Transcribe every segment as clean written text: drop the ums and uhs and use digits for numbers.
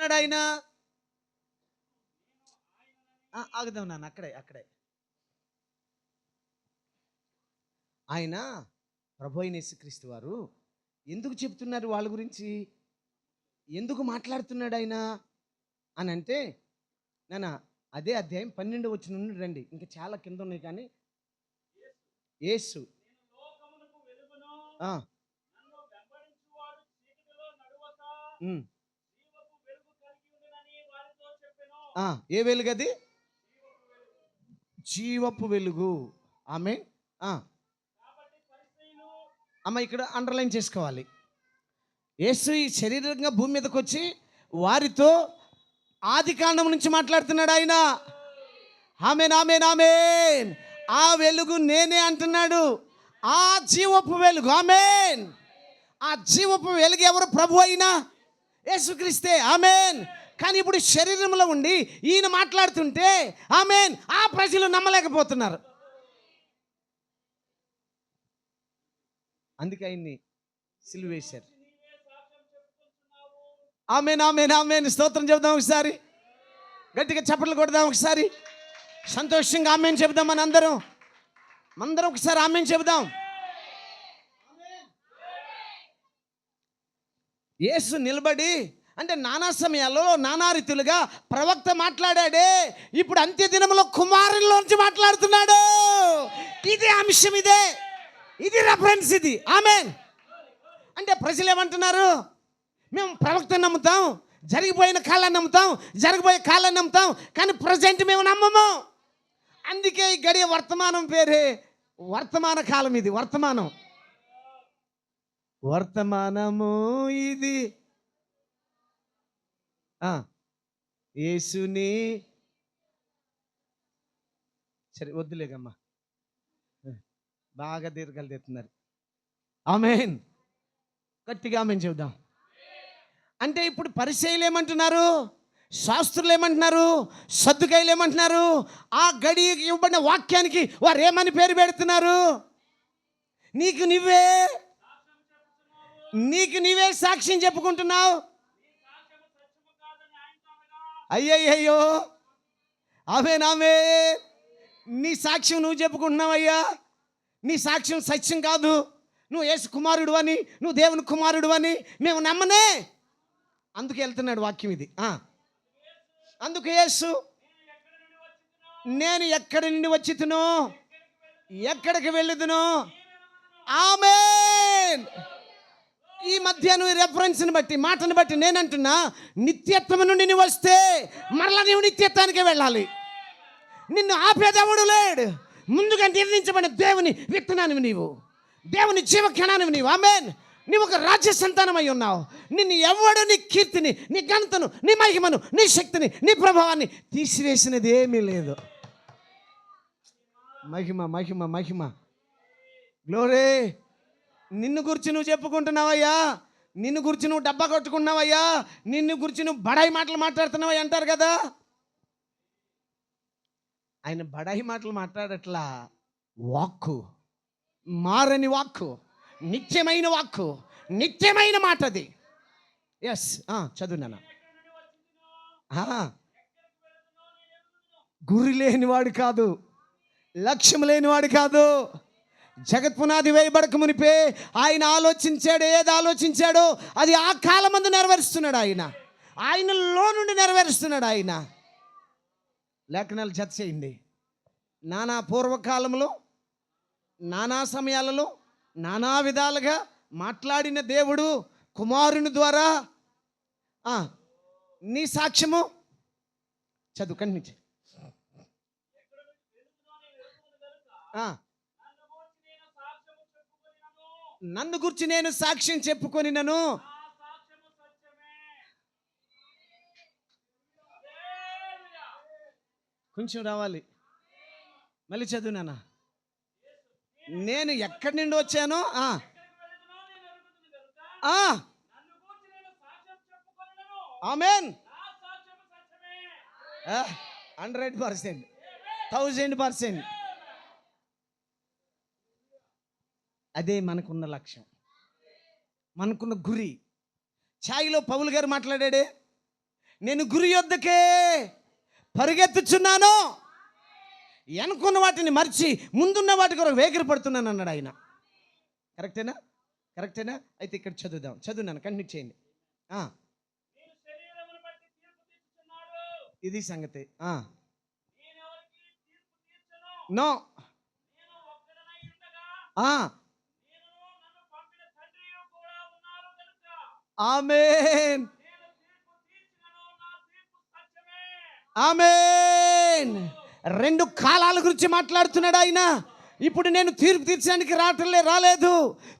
చెప్తున్నాడు ఆయన? ఆగుదాం నాన్న, అక్కడే ఆయన ప్రభు అయిన యేసుక్రీస్తు వారు ఎందుకు చెప్తున్నారు వాళ్ళ గురించి, ఎందుకు మాట్లాడుతున్నాడు ఆయన అని అంటే, నాన్న అదే అధ్యాయం 12 నుండి రండి, ఇంకా చాలా కింద ఉన్నాయి. కానీ యేసు ఏ వెలుగది? జీవపు వెలుగు. ఆమె అమ్మ ఇక్కడ అండర్లైన్ చేసుకోవాలి. యేసు ఈ శరీరంగా భూమి మీదకి వచ్చి వారితో ఆది కాండం నుంచి మాట్లాడుతున్నాడు ఆయన. ఆమేన్ ఆమేన్ ఆమేన్. ఆ వెలుగు నేనే అంటున్నాడు, ఆ జీవపు వెలుగు. ఆమేన్. ఆ జీవపు వెలుగు ఎవరు? ప్రభు అయినా యేసుక్రీస్తే. ఆమేన్. కానీ ఇప్పుడు శరీరంలో ఉండి ఈయన మాట్లాడుతుంటే ఆమేన్, ఆ ప్రజలు నమ్మలేకపోతున్నారు. అందుకే ఆయన్ని సిలువేశారు. ఆమేన్ ఆమేన్ ఆమేన్. స్తోత్రం చెబుదాం ఒకసారి, గట్టిగా చప్పట్లు కొడదాం ఒకసారి, సంతోషంగా ఆమేన్ చెబుదాం. అందరం ఒకసారి ఆమేన్ చెబుదాం. యేసు నిలబడి అంటే నానా సమయాల్లో నానా రీతులుగా ప్రవక్త మాట్లాడాడే, ఇప్పుడు అంత్య దినంలో కుమారునిలోంచి మాట్లాడుతున్నాడు. ఇది అంశం, ఇది రెఫరెన్స్, ఇది. ఆమేన్. అంటే ప్రజలు ఏమంటున్నారు? మేము ప్రవక్తను నమ్ముతాం, జరిగిపోయిన కాలాన్ని నమ్ముతాం, జరగబోయే కాలాన్ని నమ్ముతాం, కానీ ప్రజెంట్ మేము నమ్మము. అందుకే ఈ గడియ వర్తమానం పేరే వర్తమాన కాలం. ఇది వర్తమానము ఇది. యేసుని సరే వద్దులేగమ్మా, బాగా దీర్ఘాలు తెస్తున్నారు. ఆమేన్. గట్టిగా ఆమేన్ చెబుదాం. అంటే ఇప్పుడు పరిసయ్యులు ఏమంటున్నారు, శాస్త్రులు ఏమంటున్నారు, సద్దుకాయలు ఏమంటున్నారు? ఆ గడియకి ఇవ్వబడిన వాక్యానికి వారు ఏమని పేరు పెడుతున్నారు? నీకు నీవే సాక్ష్యం చెప్పుకుంటున్నావు. అయ్యయ్యో, ఆమేన్ ఆమేన్. నీ సాక్ష్యం నువ్వు చెప్పుకుంటున్నావయ్యా, నీ సాక్ష్యం సత్యం కాదు. నువ్వు యేసు కుమారుడు అని, నువ్వు దేవుని కుమారుడు అని మేము నమ్మనే. అందుకు వెళ్తున్నాడు వాక్యం ఇది. అందుకు యేసు, నేను ఎక్కడి నుండి వచ్చితునో, ఎక్కడికి వెళ్ళుదునో. ఆమేన్. ఈ మధ్య నువ్వు రెఫరెన్స్ని బట్టి, మాటను బట్టి నేనంటున్నా, నిత్యత్వం నుండి నువ్వు వస్తే మరలా నువ్వు నిత్యత్వానికే వెళ్ళాలి. నిన్ను ఆపేదేవుడు లేడు. ముందుగా నిర్ణయించబడిన దేవుని విత్తనానివి నీవు, దేవుని జీవక్షణానివి నీవు. ఆమేన్. నీవు ఒక రాజ్య సంతానమై ఉన్నావు. నిన్ను ఎవడు నీ కీర్తిని, నీ ఘనతను, నీ మహిమను, నీ శక్తిని, నీ ప్రభావాన్ని తీసివేసినది ఏమీ లేదు. మహిమ మహిమ మహిమ, గ్లోరీ. నిన్ను గురించి నువ్వు చెప్పుకుంటున్నావయ్యా, నిన్ను గురించి నువ్వు డబ్బా కొట్టుకున్నావయ్యా, నిన్ను గురించి నువ్వు బడాయి మాటలు మాట్లాడుతున్నావయ్యా అంటారు కదా. ఆయన బడాయి మాటలు మాట్లాడట్లా. వాక్కు, మారని వాక్కు, నిత్యమైన వాక్కు, నిత్యమైన మాట అది. ఎస్, చదువునా. గురి లేనివాడు కాదు, లక్ష్యం లేనివాడు కాదు. జగత్పునాది వేయబడక మునిపే ఆయన ఆలోచించాడు. ఏది ఆలోచించాడో అది ఆ కాలమందు నెరవేరుస్తున్నాడు. ఆయనలో నుండి నెరవేరుస్తున్నాడు. ఆయన లేఖనాలు జత చేయండి. నానా పూర్వకాలంలో, నానా సమయాలలో, నానా విధాలుగా మాట్లాడిన దేవుడు కుమారుని ద్వారా నీ సాక్ష్యము చదువుకండి నుంచి. నన్ను గురించి నేను సాక్ష్యం చెప్పుకొనినను. కొంచెం రావాలి, మళ్ళీ చదువు నాన్న. నేను ఎక్కడి నుండి వచ్చానో 100%, 1000%. అదే మనకున్న లక్ష్యం, మనకున్న గురి. ఛాయిలో పౌలు గారు మాట్లాడాడే, నేను గురి యొద్దకే పరిగెత్తుచున్నాను, వెనుకున్న వాటిని మర్చి ముందున్న వాటి కొరకు వేగిర పడుతున్నాను అన్నాడు ఆయన. కరెక్టేనా? కరెక్టేనా? అయితే ఇక్కడ చదువున్నాను, కంటిన్యూ చేయండి. ఇది సంగతి. నో, ఆమేన్, ఆమేన్. రెండు కాలాల గురించి మాట్లాడుతున్నాడు ఆయన. ఇప్పుడు నేను తీర్పు తీర్చడానికి రాలేదు,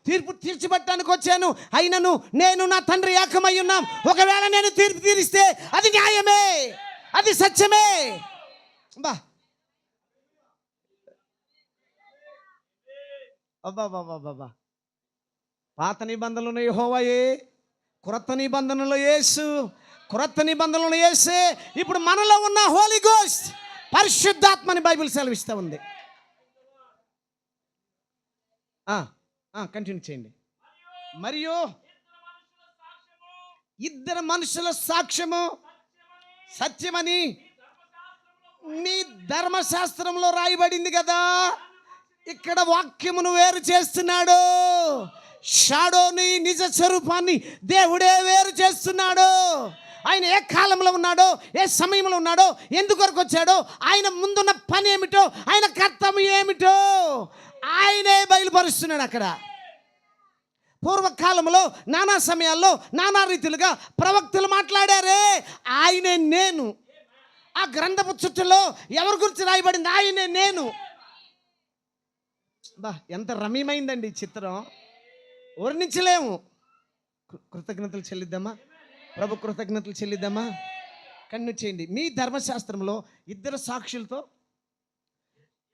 తీర్పు తీర్చిబట్టడానికి వచ్చాను. అయినను నేను నా తండ్రి ఏకమై ఉన్నాం. ఒకవేళ నేను తీర్పు తీరిస్తే అది న్యాయమే, అది సత్యమే. బా అబ్బా, పాత నిబంధనలు యెహోవాయే, క్రొత్త నిబంధనలో యేసు, క్రొత్త నిబంధనలో యేసే. ఇప్పుడు మనలో ఉన్న హోలీ గోస్ట్, పరిశుద్ధాత్మని బైబిల్ సెలవిస్తూ ఉంది. కంటిన్యూ చేయండి. మరియు ఇద్దరు మనుషుల సాక్ష్యము సత్యమని మీ ధర్మశాస్త్రంలో రాయబడింది కదా. ఇక్కడ వాక్యమును వేరు చేస్తున్నాడు. షాడోని, నిజ స్వరూపాన్ని దేవుడే వేరు చేస్తున్నాడు. ఆయన ఏ కాలంలో ఉన్నాడో, ఏ సమయంలో ఉన్నాడో, ఎందుకొరకు వచ్చాడో, ఆయన ముందున్న పని ఏమిటో, ఆయన కర్తవ్యం ఏమిటో ఆయనే బయలుపరుస్తున్నాడు. అక్కడ పూర్వకాలంలో నానా సమయాల్లో నానా రీతిలుగా ప్రవక్తలు మాట్లాడారే, ఆయనే నేను. ఆ గ్రంథపు చుట్టలో ఎవరి గురించి రాయబడింది? ఆయనే నేను. బా, ఎంత రమ్యమైందండి ఈ చిత్రం, వర్ణించలేము. కృతజ్ఞతలు చెల్లిద్దామా ప్రభు, కృతజ్ఞతలు చెల్లిద్దామా. కన్ను చేయండి. మీ ధర్మశాస్త్రంలో ఇద్దరు సాక్షులతో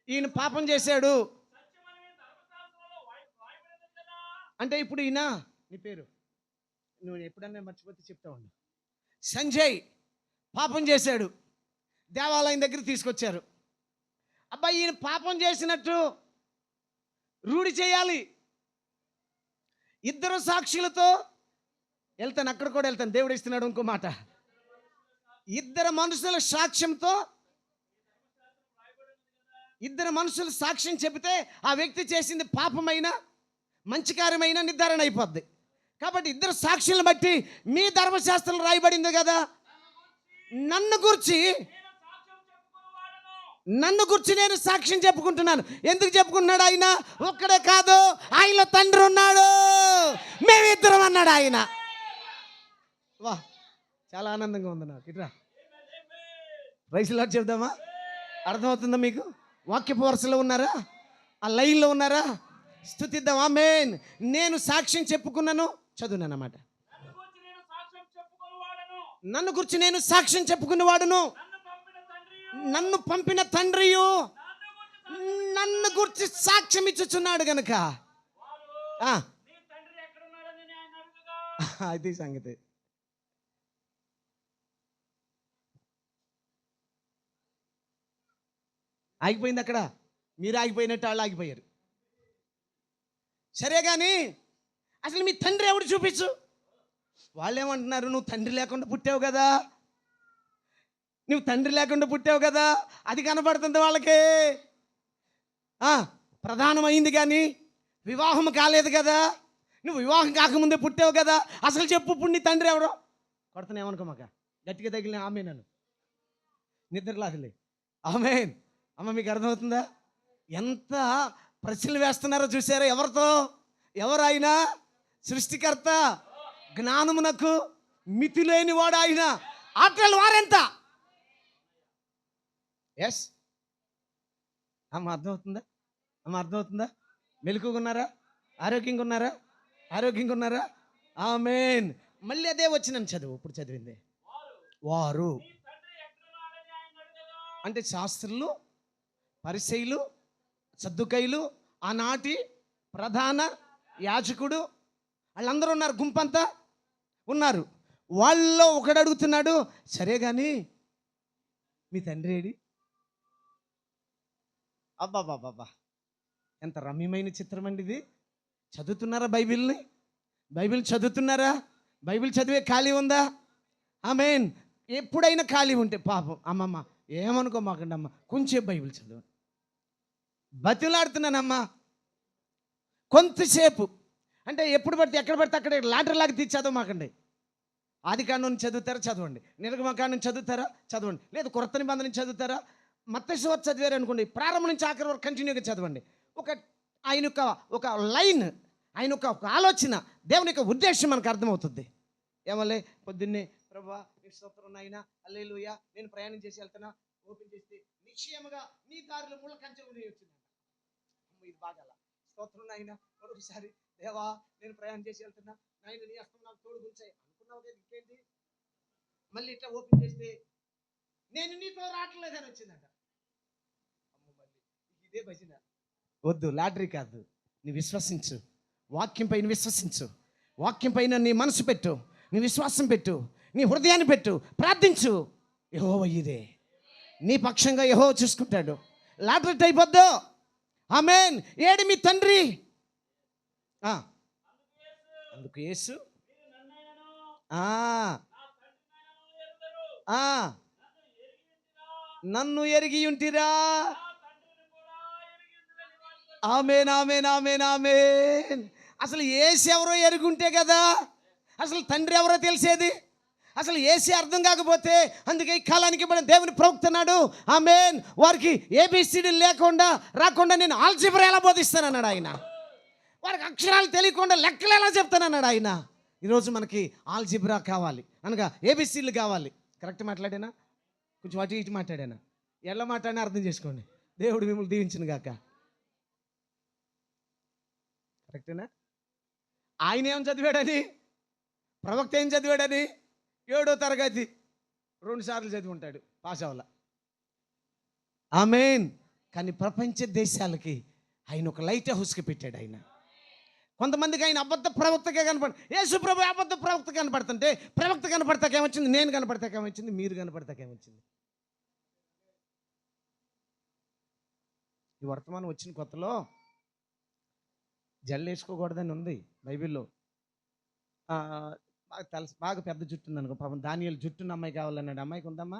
ఈయన పాపం చేశాడు అంటే, ఇప్పుడు ఈయన, నీ పేరు నువ్వు ఎప్పుడన్నా మర్చిపోతే చెప్తా ఉండు. సంజయ్ పాపం చేశాడు, దేవాలయం దగ్గర తీసుకొచ్చారు. అబ్బాయి ఈయన పాపం చేసినట్టు రూఢి చేయాలి. ఇద్దరు సాక్షులతో వెళ్తాను, అక్కడ కూడా వెళ్తాను. దేవుడు ఇస్తున్నాడు ఇంకో మాట. ఇద్దరు మనుషుల సాక్ష్యంతో, ఇద్దరు మనుషులు సాక్ష్యం చెబితే ఆ వ్యక్తి చేసింది పాపమైన మంచి కార్యమైన నిర్ధారణ అయిపోద్ది. కాబట్టి ఇద్దరు సాక్షులను బట్టి మీ ధర్మశాస్త్రం రాయబడింది కదా. నన్ను గురించి నేను సాక్ష్యం చెప్పుకుంటున్నాను. ఎందుకు చెప్పుకుంటున్నాడు ఆయన? ఒక్కడే కాదు, ఆయనలో తండ్రి ఉన్నాడు, మేమిద్దరం అన్నాడు ఆయన. వా, చాలా ఆనందంగా ఉంది నాకు. ఇట్రా ప్రైజ్ లార్డ్ చెప్దామా? అర్థమవుతుందా మీకు? వాక్యపు వరుసలో ఉన్నారా? ఆ లైన్లో ఉన్నారా? స్తుతిద్దాం. ఆమేన్. నేను సాక్ష్యం చెప్పుకున్నాను, చదువున్నాను అన్నమాట. నన్ను గురించి నేను సాక్ష్యం చెప్పుకున్నవాడును, నన్ను పంపిన తండ్రియు నన్ను గురించి సాక్ష్యం ఇచ్చుచున్నాడు గనుక. అది సంగతి. ఆగిపోయింది అక్కడ. మీరు ఆగిపోయినట్టు వాళ్ళు ఆగిపోయారు. సరే కానీ అసలు మీ తండ్రి ఎవడు చూపించు. వాళ్ళు ఏమంటున్నారు? నువ్వు తండ్రి లేకుండా పుట్టావు కదా, నువ్వు తండ్రి లేకుండా పుట్టావు కదా, అది కనబడుతుంది వాళ్ళకి. ప్రధానమైంది కానీ వివాహం కాలేదు కదా, నువ్వు వివాహం కాకముందే పుట్టావు కదా, అసలు చెప్పు ఇప్పుడు నీ తండ్రి ఎవడో. కొడుతున్నా ఏమనుకోమాక, గట్టిగా తగిలిన ఆమె నన్ను నిద్రలాదులే. ఆమేన్. అమ్మ, మీకు అర్థమవుతుందా? ఎంత ప్రశ్నలు వేస్తున్నారో చూసారా? ఎవరితో? ఎవరు ఆయన? సృష్టికర్త, జ్ఞానమునకు మితి లేనివాడు ఆయన. ఆటలు వారెంత? ఎస్ అమ్మ, అర్థమవుతుందా? అమ్మ, అర్థమవుతుందా? మెలకుగా ఉన్నారా? ఆరోగ్యంగా ఉన్నారా? ఆరోగ్యంగా ఉన్నారా? ఆమేన్. మళ్ళీ అదే వచ్చినాను చదువు. ఇప్పుడు చదివింది వారు అంటే శాస్త్రులు, పరిసయ్యులు, సద్దుకయ్యులు, ఆనాటి ప్రధాన యాజకుడు, వాళ్ళందరూ ఉన్నారు, గుంపంతా ఉన్నారు. వాళ్ళలో ఒకడు అడుగుతున్నాడు, సరే కానీ మీ తండ్రి ఏడి? అబ్బాబాబా, ఎంత రమ్యమైన చిత్రం అండి ఇది. చదువుతున్నారా బైబిల్ని? బైబిల్ చదువుతున్నారా? బైబిల్ చదివే ఖాళీ ఉందా? ఆమేన్. ఎప్పుడైనా ఖాళీ ఉంటే పాపం అమ్మమ్మ ఏమనుకో మాకండి అమ్మ, కొంచెం బైబిల్ చదువు బతిలాడుతున్నానమ్మా కొంతసేపు. అంటే ఎప్పుడు పడితే ఎక్కడ పడితే అక్కడ లాటరీ లాగా తీసి చదవమాకండి. ఆదికాండం నుంచి చదువుతారా చదవండి, నిర్గమకాండం నుంచి చదువుతారా చదవండి, లేదు కొత్త నిబంధన నుంచి చదువుతారా, మత్తయి సువార్త చదివారు అనుకోండి, ప్రారంభం నుంచి ఆఖరి వరకు కంటిన్యూగా చదవండి. ఆయన యొక్క ఒక లైన్, ఆయన ఒక ఆలోచన, దేవుని యొక్క ఉద్దేశం మనకు అర్థమవుతుంది. ఏమలే పొద్దున్నే ప్రభువా నీ స్తోత్రం నాయనా హల్లెలూయా, నేను ప్రయాణం చేసి వెళ్తున్నా, ఓపెన్ చేస్తే నిశ్చయముగా నీ దారిలో ముళ్ళ కంచె వచ్చింది. ఇది బాగా స్తోత్రం నాయనా. మరొకసారి దేవా నేను ప్రయాణం చేసి వెళ్తున్నా, నాయన నీ హస్తం నాకు తోడు గుంచాయి అనుకున్నావు కదా, ఇంకేంటి. మళ్ళీ ఇట్లా ఓపెన్ చేస్తే నేను నీతో రావట్లేదని వచ్చిందంట. మళ్ళీ ఇదే భజన వద్దు, లాటరీ కాదు. నీ విశ్వసించు, వాక్యం పైన విశ్వసించు, వాక్యం పైన నీ మనసు పెట్టు, నీ విశ్వాసం పెట్టు, నీ హృదయాన్ని పెట్టు, ప్రార్థించు. యెహోవా ఇదే నీ పక్షంగా యెహోవా చూసుకుంటాడు. లాటరీ టైప్ వద్దు. ఆమేన్. ఏడు మీ తండ్రి. అందుకు యేసు నన్ను ఎరిగి ఉంటిరా. ఆమేన్ ఆమేన్ ఆమేన్ ఆమేన్. అసలు యేసు ఎవరో ఎరుగుంటే కదా అసలు తండ్రి ఎవరో తెలిసేది. అసలు ఏసీ అర్థం కాకపోతే, అందుకే ఈ కాలానికి మన దేవుని ప్రవక్తన్నాడు, ఆమేన్, వారికి ఏబిసిడి లేకుండా రాకుండా నేను ఆల్జిబ్రా ఎలా బోధిస్తానన్నాడు ఆయన. వారికి అక్షరాలు తెలియకుండా లెక్కలు ఎలా చెప్తానన్నాడు ఆయన. ఈరోజు మనకి ఆల్జిబ్రా కావాలి అనగా ఏబిసిడ్లు కావాలి. కరెక్ట్ మాట్లాడానా? కొంచెం అటు ఇటు మాట్లాడానా? ఎలా మాట్లాడినా అర్థం చేసుకోండి. దేవుడు మిమ్మల్ని దీవించును గాక. కరెక్టేనా? ఆయన ఏం చదివాడని, ప్రవక్త ఏం చదివాడని, 7వ తరగతి 2 సార్లు చదివి ఉంటాడు, పాస్ అవ్వాల. ఆమేన్. కానీ ప్రపంచ దేశాలకి ఆయన ఒక లైట్ హౌస్కి పెట్టాడు ఆయన. కొంతమందికి ఆయన అబద్ధ ప్రవక్తగా కనపడ, యేసు ప్రభు అబద్ధ ప్రవక్త కనపడుతుంటే, ప్రవక్త కనపడతాకేమొచ్చింది, నేను కనపడతాకేమొచ్చింది, మీరు కనపడతాకేమొచ్చింది. ఈ వర్తమానం వచ్చిన కొత్తలో జల్లు వేసుకోకూడదని ఉంది బైబిల్లో. బాగా తెలుసు, బాగా పెద్ద జుట్టు ఉంది అనుకో, పాపం దానియేలు జుట్టున్న అమ్మాయి కావాలన్నాడు. అమ్మాయికి ఉందమ్మా,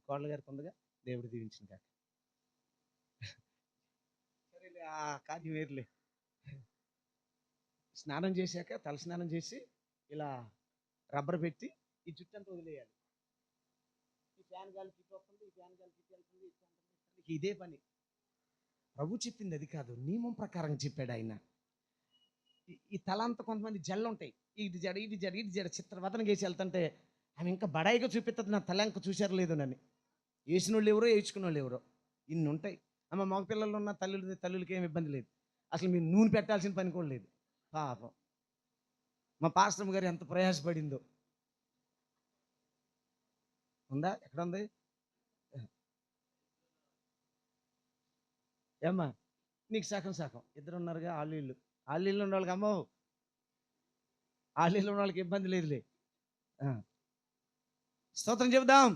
కోళ్ళ గారికి ఉందిగా, దేవుడు దీవించింది కాక. సరేలే, ఆ కార్యం వేరులే. స్నానం చేశాక తల స్నానం చేసి ఇలా రబ్బర్ పెట్టి ఈ జుట్టు అంతా వదిలేయాలి. ఈ ఫ్యాన్ గాలికి ఇటు వస్తుంది, ఈ ఫ్యాన్ గాలికి ఇటు వెళ్తుంది, ఇదే పని. ప్రభు చెప్పింది అది కాదు, నియమం ప్రకారం చెప్పాడు ఆయన. ఈ తల అంతా కొంతమంది జల్లు ఉంటాయి, ఇటు జడ ఇటు జడ ఇటు జడ చిత్రవదన చేసి వెళ్తుంటే ఆమె ఇంకా బడాయిగా చూపిస్తుంది, నా తల ఇంకా చూశారు లేదు నన్ను. వేసిన వాళ్ళు ఎవరో వేయించుకున్న వాళ్ళు ఎవరో ఇన్ని ఉంటాయి. అమ్మ మగ పిల్లలు ఉన్న తల్లులకి ఏమి ఇబ్బంది లేదు, అసలు మీరు నూనె పెట్టాల్సిన పని కూడా లేదు. పాపం మా పాస్టర్ గారు ఎంత ప్రయాసపడిందో. ఉందా? ఎక్కడ ఉంది? ఏమ్మా నీకు సగం సగం ఇద్దరు ఉన్నారుగా, ఆళ్ళు ఉన్న వాళ్ళకి అమ్మో, ఆళ్ళీళ్ళు ఉన్న వాళ్ళకి ఇబ్బంది లేదులే. స్తోత్రం చెబుదాం.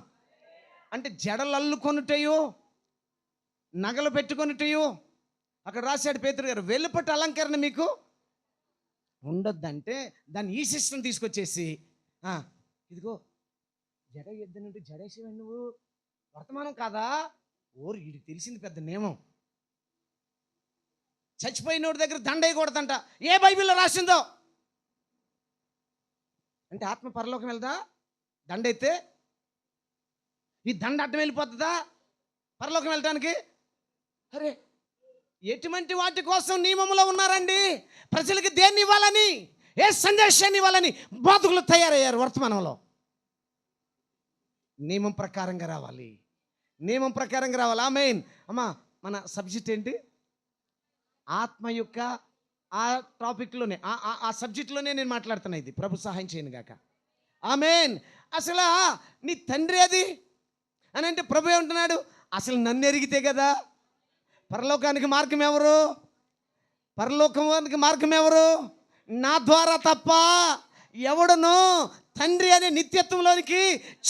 అంటే జడలు అల్లుకొనుటయో నగలు పెట్టుకొనుటయో, అక్కడ రాశాడు పేతురు గారు, వెలుపటి అలంకరణ మీకు ఉండొద్దంటే దాన్ని ఈ సిస్టమ్ తీసుకొచ్చేసి, ఇదిగో జడ ఎద్దనంటే జడేసేవాడు నువ్వు, వర్తమానం కాదా? ఓరు వీడికి తెలిసింది పెద్ద నియమం. చచ్చిపోయినోడి దగ్గర దండ వేయకూడదంట. ఏ బైబిల్లో రాసిందో? అంటే ఆత్మ పరలోకం వెళ్దా దండ అయితే? ఈ దండ అడ్డం వెళ్ళిపోతుందా పరలోకం వెళ్ళటానికి? అరే, ఎటువంటి వాటి కోసం నియమంలో ఉన్నారండి? ప్రజలకి దేన్ని ఇవ్వాలని, ఏ సందేశాన్ని ఇవ్వాలని బోధకులు తయారయ్యారు వర్తమానంలో. నియమం ప్రకారంగా రావాలి, నియమం ప్రకారంగా రావాలి. ఆమేన్. అమ్మా మన సబ్జెక్ట్ ఏంటి? ఆత్మ యొక్క ఆ టాపిక్లోనే ఆ సబ్జెక్ట్లోనే నేను మాట్లాడుతున్నా. ఇది ప్రభు సహాయం చేయను గాక. ఆమేన్. అసలు నీ తండ్రి అది అని అంటే ప్రభు ఏమంటున్నాడు? అసలు నన్ను ఎరిగితే కదా పరలోకానికి మార్గం ఎవరు? పరలోకానికి మార్గం ఎవరు? నా ద్వారా తప్ప ఎవడను తండ్రి అనే నిత్యత్వంలోనికి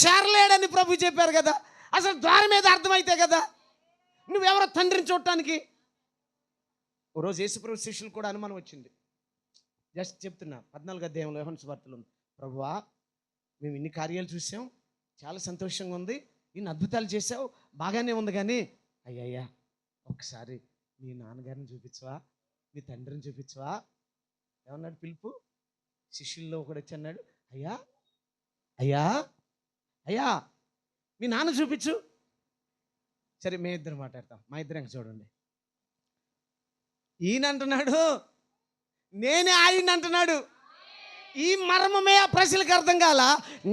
చేరలేడని ప్రభు చెప్పారు కదా. అసలు ద్వారం మీద అర్థమైతే కదా నువ్వెవరో తండ్రిని చూడటానికి. ఓ రోజు యేసుప్రభు శిష్యులు కూడా అనుమానం వచ్చింది. జస్ట్ చెప్తున్నా, 14వ అధ్యాయంలో యోహాను సువార్తలో, ప్రభువా మేము ఇన్ని కార్యాలు చూసాం, చాలా సంతోషంగా ఉంది, ఇన్ని అద్భుతాలు చేసావు, బాగానే ఉంది, కానీ అయ్యయ్యా ఒకసారి మీ నాన్నగారిని చూపించవా, మీ తండ్రిని చూపించవా. ఏమన్నాడు పిలుపు? శిష్యుల్లో ఒకడు వచ్చి అన్నాడు, అయ్యా అయ్యా అయ్యా మీ నాన్న చూపించు. సరే మీ ఇద్దరు మాట్లాడతాం, మా ఇద్దరు ఇంకా చూడండి. ఈయన అంటున్నాడు, నేనే ఆయన అంటున్నాడు. ఈ మర్మమే ఆ ప్రజలకు అర్థం కాల,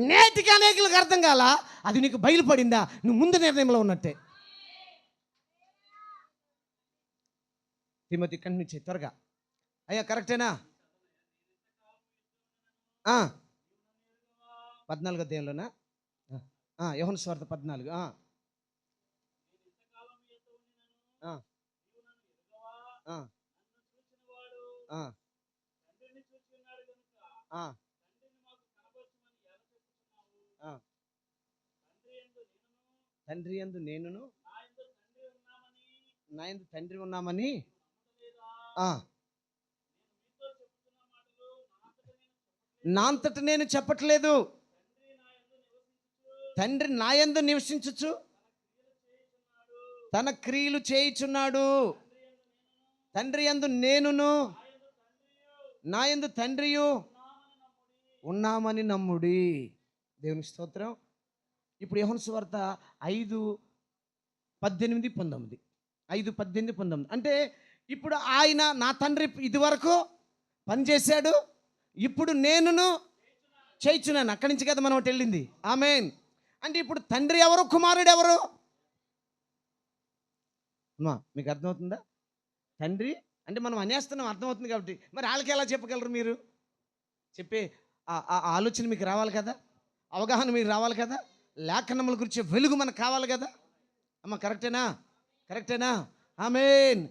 నేటికి అనేకులకు అర్థం కాల. అది నీకు బయలుపడిందా, నువ్వు ముందు నిర్ణయంలో ఉన్నట్టే. తిమోతి కంటిన్యూ త్వరగా. అయ్యా కరెక్టేనా? 14వ అధ్యాయంలోనా? యోహాను సువార్త 14. తండ్రి యందు నేనును నా యందు తండ్రి ఉన్నామని నా అంతట నేను చెప్పట్లేదు. తండ్రి నా యందు నివసించుచు తన క్రియలు చేయుచున్నాడు. తండ్రి యందు నేనును నా యందు తండ్రియు ఉన్నామని నమ్ముడి. దేవుని స్తోత్రం. ఇప్పుడు యోహాను సువార్త 5:18-19. 5:18-19 అంటే ఇప్పుడు ఆయన నా తండ్రి ఇదివరకు పనిచేశాడు, ఇప్పుడు నేనును చేయించున్నాను. అక్కడి నుంచి కదా మనం వెళ్ళింది. ఆమేన్. అంటే ఇప్పుడు తండ్రి ఎవరు, కుమారుడు ఎవరు? అమ్మా మీకు అర్థమవుతుందా? తండ్రి అంటే మనం అనేస్తున్నాం, అర్థమవుతుంది కాబట్టి. మరి వాళ్ళకి ఎలా చెప్పగలరు మీరు? చెప్పే ఆ ఆలోచన మీకు రావాలి కదా, అవగాహన మీకు రావాలి కదా, లేఖనముల గురించి వెలుగు మనకు కావాలి కదా. అమ్మ కరెక్టేనా? కరెక్టేనా? ఆమేన్.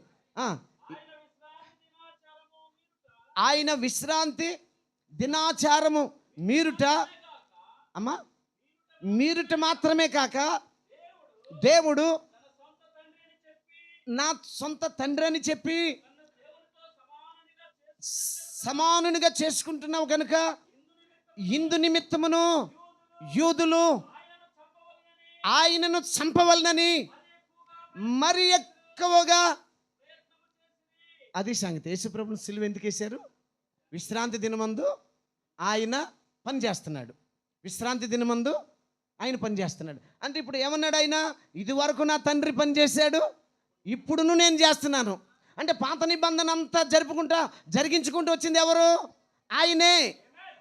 ఆయన విశ్రాంతి దినాచారము మీరుట. అమ్మా మీరుట మాత్రమే కాక దేవుడు నా సొంత తండ్రి అని చెప్పి సమానునిగా చేసుకుంటున్నావు కనుక ఇందు నిమిత్తమును యూదులు ఆయనను చంపవలనని మరి ఎక్కువగా. అది సంగతి. యేసుప్రభుని సిలువ ఎందుకు వేశారు? విశ్రాంతి దినమందు ఆయన పని చేస్తున్నాడు. విశ్రాంతి దినమందు ఆయన పని చేస్తున్నాడు. అంటే ఇప్పుడు ఏమన్నాడు ఆయన? ఇది వరకు నా తండ్రి పని చేశాడు, ఇప్పుడును నేను చేస్తున్నాను. అంటే పాత నిబంధన అంతా జరిగించుకుంటూ వచ్చింది ఎవరు? ఆయనే.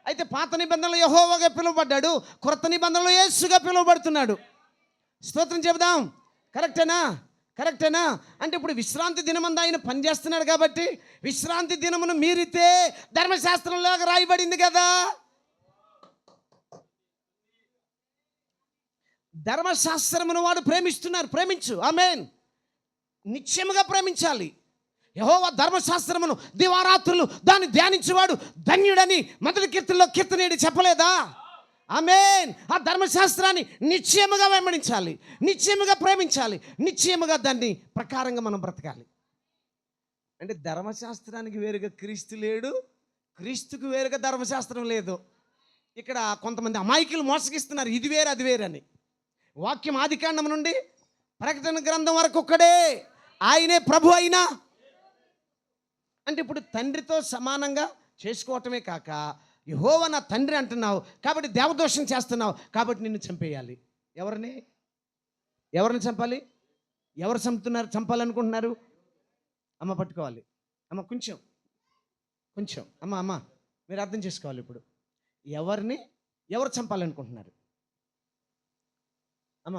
అయితే పాత నిబంధనలో యెహోవాగా పిలువబడ్డాడు, క్రొత్త నిబంధనలో యేసుగా పిలువబడుతున్నాడు. స్తోత్రం చెబుదాం. కరెక్టేనా? కరెక్టేనా? అంటే ఇప్పుడు విశ్రాంతి దినమందు ఆయన పనిచేస్తున్నాడు కాబట్టి విశ్రాంతి దినమును మీరితే ధర్మశాస్త్రంలాగా రాయబడింది కదా. ధర్మశాస్త్రమును వాడు ప్రేమించు. ఆమేన్. నిశ్చయముగా ప్రేమించాలి. యెహోవా ధర్మశాస్త్రమును దివారాత్రులు దాన్ని ధ్యానించేవాడు ధన్యుడని మొదటి కీర్తనీయుడు చెప్పలేదా? ఆమేన్. ఆ ధర్మశాస్త్రాన్ని నిశ్చయముగా వెంబడించాలి, నిశ్చయముగా ప్రేమించాలి, నిశ్చయముగా దాన్ని ప్రకారంగా మనం బ్రతకాలి. అంటే ధర్మశాస్త్రానికి వేరుగా క్రీస్తు లేడు, క్రీస్తుకు వేరుగా ధర్మశాస్త్రం లేదు. ఇక్కడ కొంతమంది అమాయకులు మోసగిస్తున్నారు, ఇది వేరు అది వేరు అని. వాక్యం ఆదికాండం నుండి ప్రకటన గ్రంథం వరకు ఒక్కడే, ఆయనే ప్రభు అయినా. అంటే ఇప్పుడు తండ్రితో సమానంగా చేసుకోవటమే కాక యెహోవా నా తండ్రి అంటున్నావు కాబట్టి దేవదోషం చేస్తున్నావు కాబట్టి నిన్ను చంపేయాలి. ఎవరిని చంపాలి? ఎవరు చంపాలనుకుంటున్నారు? అమ్మ పట్టుకోవాలి. అమ్మ కొంచెం అమ్మ మీరు అర్థం చేసుకోవాలి. ఇప్పుడు ఎవరు చంపాలనుకుంటున్నారు? అమ్మ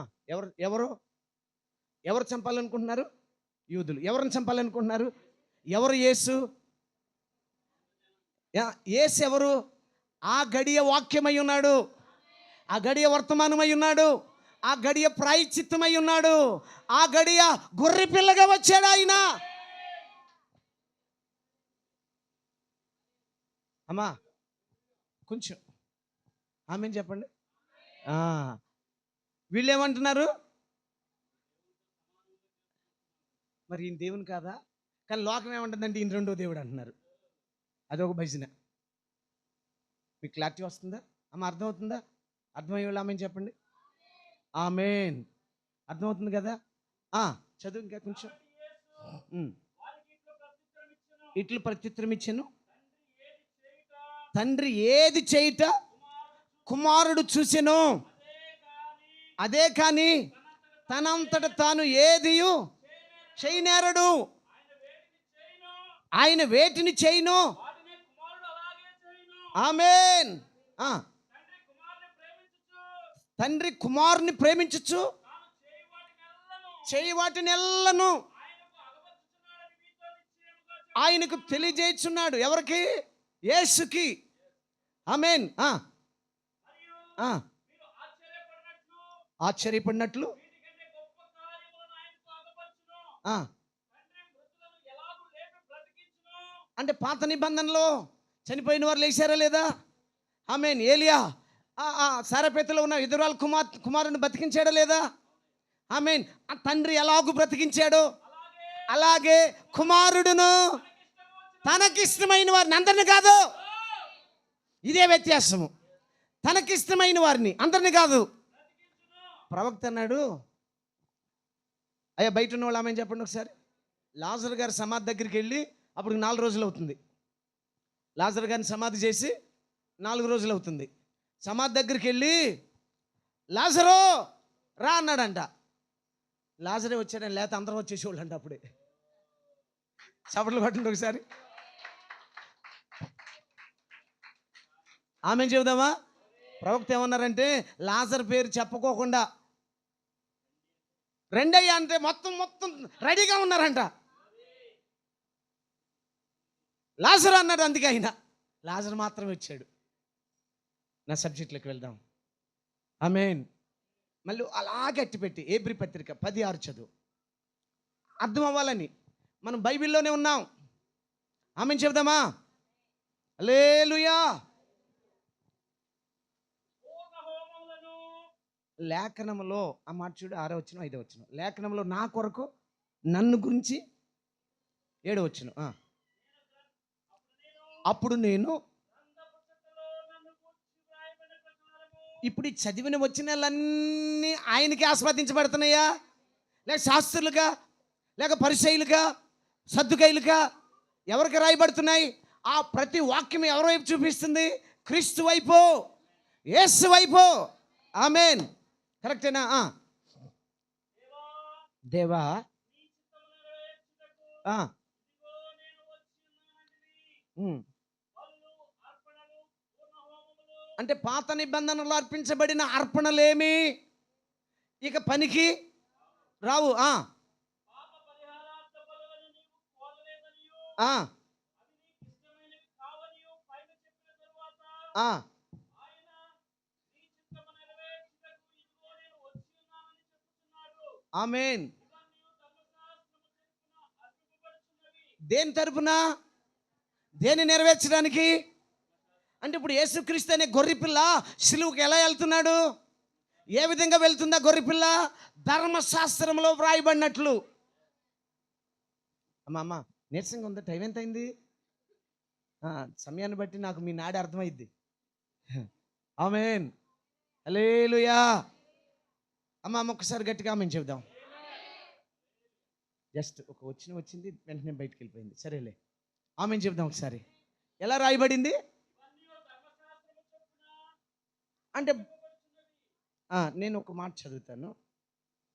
ఎవరు చంపాలనుకుంటున్నారు? యూదులు. ఎవరిని చంపాలనుకుంటున్నారు? ఎవరు? యేసు. యేసు ఎవరు? ఆ గడియ వాక్యమై ఉన్నాడు, ఆ గడియ వర్తమానమై ఉన్నాడు, ఆ గడియ ప్రాయశ్చిత్తమై ఉన్నాడు, ఆ గడియ గొర్రె పిల్లగా వచ్చాడు ఆయన. అమ్మా కొంచెం ఆమెను చెప్పండి. వీళ్ళు ఏమంటున్నారు? మరి ఈయన దేవుని కాదా? కానీ లోకం ఏమంటుందంటే ఈయన రెండో దేవుడు అంటున్నారు. అదొక భజన. మీకు క్లారిటీ వస్తుందా? అమ్మ అర్థమవుతుందా? అర్థమయ్యే వాళ్ళు ఆమెను చెప్పండి. ఆమేన్. అర్థమవుతుంది కదా. చదువు ఇంకా కొంచెం. ఉమ్. ఇట్లు ప్రత్యుత్తరం ఇచ్చాను, తండ్రి ఏది చేయుట కుమారుడు చూసెను, అదే కానీ తనంతట తాను ఏదియు చేయనేరడు. ఆయన వేటిని చేయను. ఆమేన్. తండ్రి కుమారుని ప్రేమించచ్చు, చేయి వాటిని ఎల్లను ఆయనకు తెలియజేస్తున్నాడు. ఎవరికి? యేసుకి. ఆమేన్. ఆశ్చర్యపడినట్లు అంటే పాత నిబంధనలో చనిపోయిన వారు లేచారా లేదా? ఆమేన్. ఏలియా సారపేతలో ఉన్న విధురాలు కుమారుని బతికించాడా లేదా? ఆమేన్. ఆ తండ్రి ఎలాగూ బ్రతికించాడో అలాగే కుమారుడును తనకిష్టమైన వారిని, అందరిని కాదు. ఇదే వ్యత్యాసము. తనకిష్టమైన వారిని, అందరిని కాదు. ప్రవక్త అన్నాడు, అయ్యా బయట ఉన్న వాళ్ళు ఆమె చెప్పండి ఒకసారి. లాజరు గారి సమాధి దగ్గరికి వెళ్ళి అప్పుడు 4 రోజులు అవుతుంది. లాజరు గారిని సమాధి చేసి 4 రోజులు అవుతుంది. సమాధి దగ్గరికి వెళ్ళి లాజరు రా అన్నాడంట. లాజరే వచ్చాడని, లేకపోతే అందరం వచ్చేసేవాళ్ళు అంట. అప్పుడే చప్పట్లు కొట్టండి ఒకసారి. ఆమె చెబుదామా? ప్రవక్త ఏమన్నారంటే, లాజర్ పేరు చెప్పుకోకుండా రెండయ్యా అంటే మొత్తం రెడీగా ఉన్నారంట. లాజర్ అన్నాడు, అందుకే ఆయన లాజర్ మాత్రం వచ్చాడు. నా సబ్జెక్ట్లోకి వెళ్దాం. ఆమేన్. మళ్ళీ అలా గట్టిపెట్టి ఏబ్రీ పత్రిక 10:6 చదువు. అర్థం అవ్వాలని మనం బైబిల్లోనే ఉన్నాం. ఆమేన్ చెబుదామా? హల్లెలూయా. లేఖనములో ఆ మాట చూడు, 6వ వచనం 5వ వచనం. లేఖనంలో నా కొరకు నన్ను గురించి 7వ వచనం. అప్పుడు నేను ఇప్పుడు ఈ చదివిన వచనాలన్నీ ఆయనకి ఆస్వాదించబడుతున్నాయా, లేక శాస్త్రులుగా, లేక పరిసయ్యులుగా, సద్దుకైలుగా, ఎవరికి రాయబడుతున్నాయి? ఆ ప్రతి వాక్యం ఎవరి వైపు చూపిస్తుంది? క్రీస్తు వైపు, యేసు వైపు. ఆమేన్. కరెక్టేనా? దేవా అంటే పాత నిబంధనలో అర్పించబడిన అర్పణలేమి ఇక పనికి రావు. ఆమేన్. దేని తరపున? దేని నెరవేర్చడానికి? అంటే ఇప్పుడు యేసుక్రీస్తు అనే గొర్రెపిల్ల సిలువకి ఎలా వెళ్తున్నాడు? ఏ విధంగా వెళ్తుందా గొర్రెపిల్ల? ధర్మశాస్త్రంలో వ్రాయబడినట్లు. అమ్మ నీరసంగా ఉందా? టైం ఎంత అయింది? సమయాన్ని బట్టి నాకు మీ నాడి అర్థమైద్ది. ఆమేన్. హల్లెలూయా. అమ్మ ఒక్కసారి గట్టిగా ఆమేన్ చెబుదాం. జస్ట్ ఒక వచ్చింది వెంటనే బయటికి వెళ్ళిపోయింది. సరేలే, ఆమేన్ చెబుదాం ఒకసారి. ఎలా రాయబడింది అంటే నేను ఒక మాట చదువుతాను.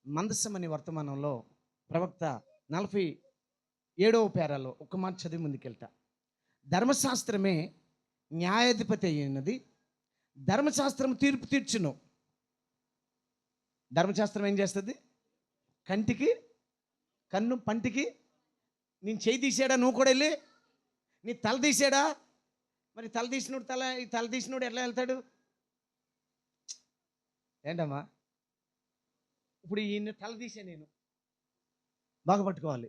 మందసం అనే వర్తమానంలో ప్రవక్త 47వ పేరాలో ఒక మాట చదివి ముందుకెళ్తా. ధర్మశాస్త్రమే న్యాయాధిపతి అయినది, ధర్మశాస్త్రం తీర్పు తీర్చును. ధర్మశాస్త్రం ఏం చేస్తుంది? కంటికి కన్ను, పంటికి నేను చేయి తీసాడా? నువ్వు కూడా వెళ్ళి నీ తల తీసాడా? మరి తల తీసినోడు ఎట్లా వెళ్తాడు? ఏంటమ్మా? ఇప్పుడు ఈయన తల తీసా, నేను బాగా పట్టుకోవాలి,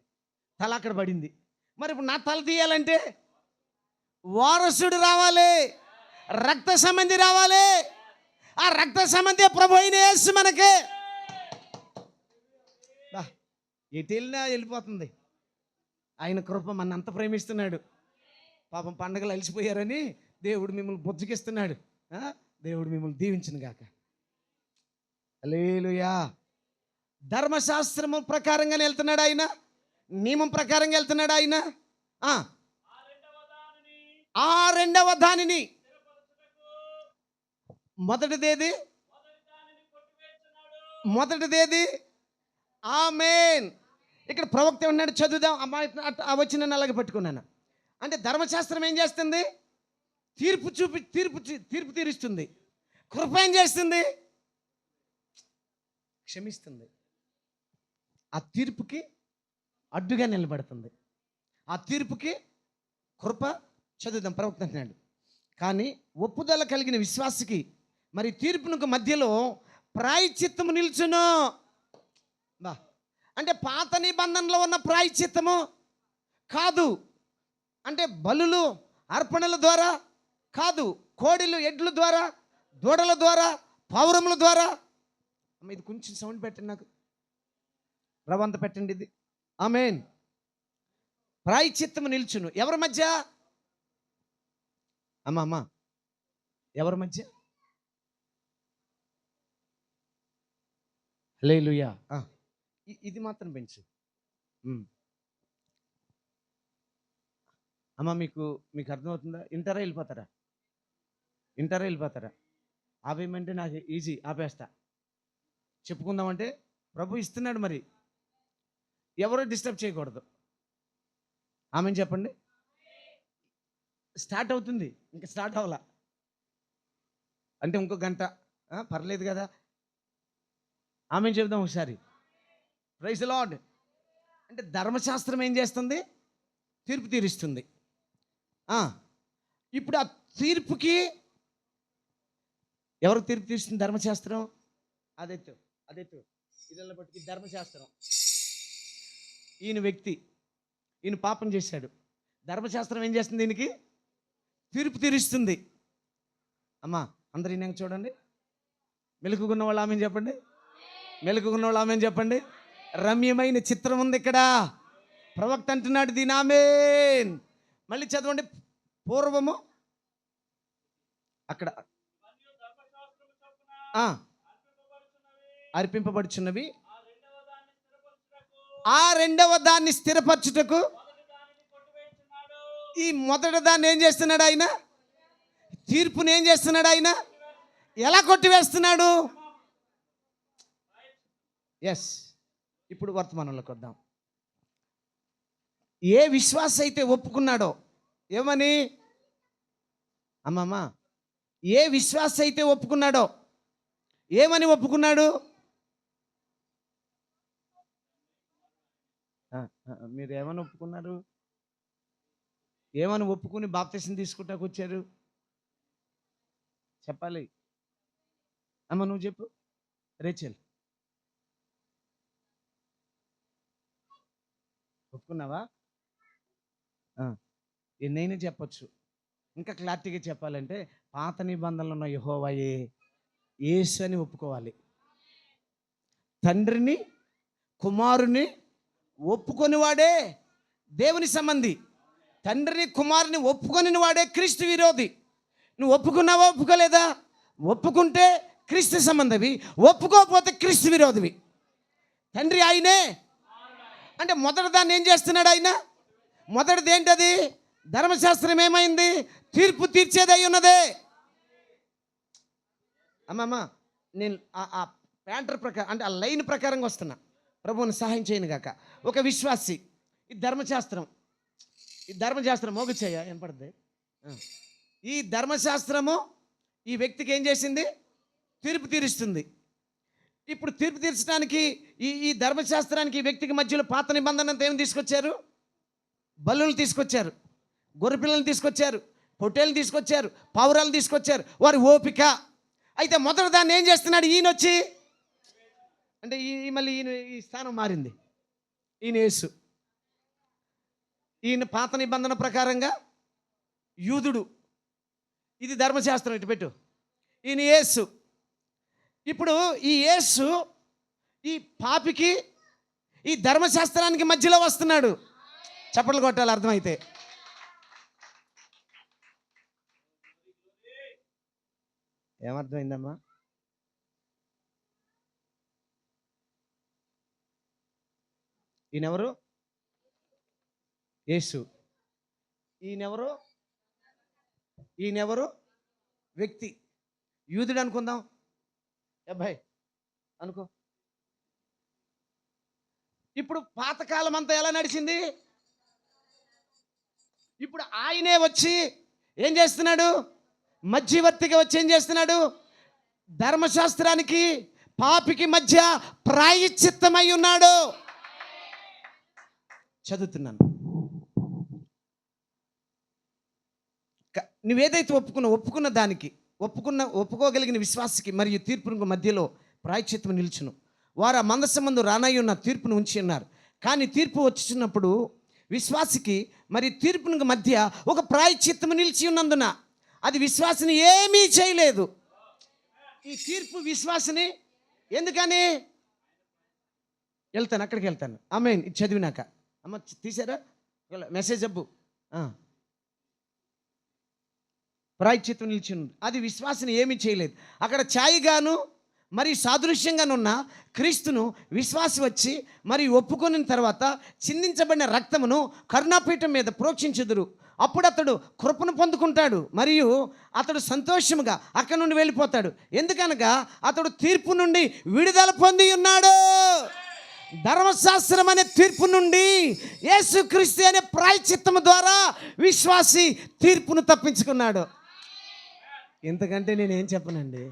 తల అక్కడ పడింది. మరి ఇప్పుడు నా తల తీయాలంటే వారసుడు రావాలి, రక్త సంబంధి రావాలి. ఆ రక్త సంబంధి ప్రభు అయిన యేసు మనకి. ఎటు వెళ్ళినా వెళ్ళిపోతుంది. ఆయన కృప మన అంత ప్రేమిస్తున్నాడు. పాపం పండగలు అలసిపోయారని దేవుడు మిమ్మల్ని బుజ్జగిస్తున్నాడు. దేవుడు మిమ్మల్ని దీవించును గాక. హల్లెలూయా. ధర్మశాస్త్రము ప్రకారంగానే వెళ్తున్నాడు ఆయన, నియమం ప్రకారంగా వెళ్తున్నాడు ఆయన. ఆ, ఆ రెండవ దానిని, మొదటిదేది, మొదటిదేది ఆమేన్. ఇక్కడ ప్రవక్త ఉన్నాడు, చదువుదాం. అమ్మాయి ఆ వచ్చిన అలాగే పట్టుకున్నాను. అంటే ధర్మశాస్త్రం ఏం చేస్తుంది? తీర్పు తీరుస్తుంది. కృప ఏం చేస్తుంది? క్షమిస్తుంది. ఆ తీర్పుకి అడ్డుగా నిలబడుతుంది. ఆ తీర్పుకి కృప. చదువుదాం. ప్రవక్త అంటున్నాడు, కానీ ఒప్పుదల కలిగిన విశ్వాసకి మరి తీర్పునకు మధ్యలో ప్రాయశ్చిత్తము నిల్చును. బా, అంటే పాత నిబంధనలో ఉన్న ప్రాయశ్చిత్తము కాదు, అంటే బలులు అర్పణల ద్వారా కాదు, కోడిలు ఎడ్ల ద్వారా, దూడల ద్వారా, పౌరముల ద్వారా. ఇది కొంచెం సౌండ్ పెట్టండి, నాకు రవంత పెట్టండి ఇది. ఆమేన్. ప్రాయశ్చిత్తము నిల్చును ఎవరి మధ్య? అమ్మా ఎవరి మధ్య? హల్లెలూయా. ఇది మాత్రం పెంచు. అమ్మా మీకు అర్థమవుతుందా? ఇంటారా వెళ్ళిపోతారా? ఆపేయమంటే నాకు ఈజీ, ఆపేస్తా. చెప్పుకుందామంటే ప్రభు ఇస్తున్నాడు, మరి ఎవరో డిస్టర్బ్ చేయకూడదు. ఆమెను చెప్పండి. స్టార్ట్ అవుతుంది, ఇంకా స్టార్ట్ అవ్వాలా అంటే ఇంకో గంట, పర్లేదు కదా. ఆమెను చెప్దాం ఒకసారి. Praise the lord. అంటే ధర్మశాస్త్రం ఏం చేస్తుంది? తీర్పు తీరుస్తుంది. ఇప్పుడు ఆ తీర్పుకి ఎవరు తీర్పు తీరుస్తుంది? ధర్మశాస్త్రం. అదెత్తు ఇదల్లా పట్టుకి ధర్మశాస్త్రం. ఈయన వ్యక్తి, ఈయన పాపం చేశాడు. ధర్మశాస్త్రం ఏం చేస్తుంది? దీనికి తీర్పు తీరుస్తుంది. అమ్మా అందరు ఈయన చూడండి. మెలుకున్న వాళ్ళు ఆమెను చెప్పండి. మెలుకున్న వాళ్ళు ఆమెను చెప్పండి. రమ్యమైన చిత్రం ఉంది ఇక్కడ. ప్రవక్త అంటున్నాడు దీని ఆమేన్. మళ్ళీ చదవండి. పూర్వము అక్కడ అర్పింపబడుచున్నవి, ఆ రెండవ దాన్ని స్థిరపరచుటకు ఈ మొదటి దాన్ని ఏం చేస్తున్నాడు ఆయన? తీర్పుని ఏం చేస్తున్నాడు ఆయన? ఎలా కొట్టివేస్తున్నాడు? ఎస్. ఇప్పుడు వర్తమానంలోకి వద్దాం. ఏ విశ్వాస అయితే ఒప్పుకున్నాడో, ఏమని అమ్మమ్మ, ఏ విశ్వాస అయితే ఒప్పుకున్నాడో, ఏమని ఒప్పుకున్నాడు? మీరు ఏమని ఒప్పుకున్నారు? ఏమని ఒప్పుకుని బాప్తిసం తీసుకుంటాకు వచ్చారు? చెప్పాలి. అమ్మ నువ్వు చెప్పు. రేచల్ ఒప్పుకున్నావా? ఎన్నైనా చెప్పచ్చు. ఇంకా క్లారిటీగా చెప్పాలంటే పాత నిబంధనలు ఉన్న యెహోవాయే యేసు అని ఒప్పుకోవాలి. తండ్రిని కుమారుని ఒప్పుకొని వాడే దేవుని సంబంధి. తండ్రిని కుమారుని ఒప్పుకొని వాడే క్రీస్తు విరోధి. నువ్వు ఒప్పుకున్నావా? ఒప్పుకోలేదా? ఒప్పుకుంటే క్రీస్తు సంబంధవి, ఒప్పుకోకపోతే క్రీస్తు విరోధివి. తండ్రి ఆయనే అంటే మొదటి దాన్ని ఏం చేస్తున్నాడు ఆయన? మొదటిది ఏంటది? ధర్మశాస్త్రం ఏమైంది? తీర్పు తీర్చేది అయి ఉన్నదే. అమ్మమ్మ నేను ఆ ప్యాంటర్ ప్రకారం అంటే ఆ లైన్ ప్రకారంగా వస్తున్నా. ప్రభువుని సహాయం చేయను గాక. ఒక విశ్వాసి, ఈ ధర్మశాస్త్రం మోగుచేయ వినపడుతుంది. ఈ ధర్మశాస్త్రము ఈ వ్యక్తికి ఏం చేసింది? తీర్పు తీరుస్తుంది. ఇప్పుడు తీర్పు తీర్చడానికి ఈ ధర్మశాస్త్రానికి ఈ వ్యక్తికి మధ్యలో పాత నిబంధన అంతా ఏమి తీసుకొచ్చారు? బలులు తీసుకొచ్చారు, గొర్రెపిల్లలు తీసుకొచ్చారు, పొట్టేలు తీసుకొచ్చారు, పావురాలు తీసుకొచ్చారు. వారి ఓపిక. అయితే మొదటి దాన్ని ఏం చేస్తున్నాడు ఈయన వచ్చి? అంటే మళ్ళీ ఈయన ఈ స్థానం మారింది. ఈయన యేసు. ఈయన పాత నిబంధన ప్రకారంగా యూదుడు. ఇది ధర్మశాస్త్రం, ఇటు పెట్టు. ఈయన యేసు. ఇప్పుడు ఈ యేసు ఈ పాపికి ఈ ధర్మశాస్త్రానికి మధ్యలో వస్తున్నాడు. చప్పట్లు కొట్టాలి అర్థమైతే. ఏమర్థమైందమ్మా? ఈయనెవరు? యేసు. ఈయనెవరు? ఈయనెవరు? వ్యక్తి. యూదుడు అనుకుందాం. అబ్బాయి అనుకో. ఇప్పుడు పాతకాలం అంతా ఎలా నడిచింది? ఇప్పుడు ఆయనే వచ్చి ఏం చేస్తున్నాడు? మధ్యవర్తిగా వచ్చి ఏం చేస్తున్నాడు? ధర్మశాస్త్రానికి పాపికి మధ్య ప్రాయశ్చిత్తమై ఉన్నాడు. చదువుతున్నాను. నువ్వేదైతే ఒప్పుకున్న దానికి ఒప్పుకోగలిగిన విశ్వాసకి మరియు తీర్పునకు మధ్యలో ప్రాయశ్చిత్తం నిలుచును. వారు ఆ మందసమందు రానయ్య ఉన్న తీర్పును ఉంచి ఉన్నారు. కానీ తీర్పు వచ్చినప్పుడు విశ్వాసికి మరి తీర్పునకు మధ్య ఒక ప్రాయశ్చిత్తము నిలిచి ఉన్నందున అది విశ్వాసిని ఏమీ చేయలేదు. ఈ తీర్పు విశ్వాసిని ఎందుకని? వెళ్తాను, అక్కడికి వెళ్తాను. ఆమేన్. ఇది చదివినాక అమ్మ తీసారా మెసేజ్ అబ్బు. ప్రాయశ్చిత్తం నిలిచి ఉంది. అది విశ్వాసిని ఏమీ చేయలేదు. అక్కడ ఛాయిగాను మరి సాదృశ్యంగానున్న క్రీస్తును విశ్వాసి వచ్చి మరి ఒప్పుకొనిన తర్వాత చిందించబడిన రక్తమును కరుణాపీఠం మీద ప్రోక్షించుదురు. అప్పుడు అతడు కృపను పొందుకుంటాడు మరియు అతడు సంతోషముగా అక్కడి నుండి వెళ్ళిపోతాడు. ఎందుకనగా అతడు తీర్పు నుండి విడుదల పొంది ఉన్నాడు. ధర్మశాస్త్రం అనే తీర్పు నుండి యేసుక్రీస్తు అనే ప్రాయశ్చిత్తము ద్వారా విశ్వాసి తీర్పును తప్పించుకున్నాడు. ఇంతకంటే నేనేం చెప్పనండి.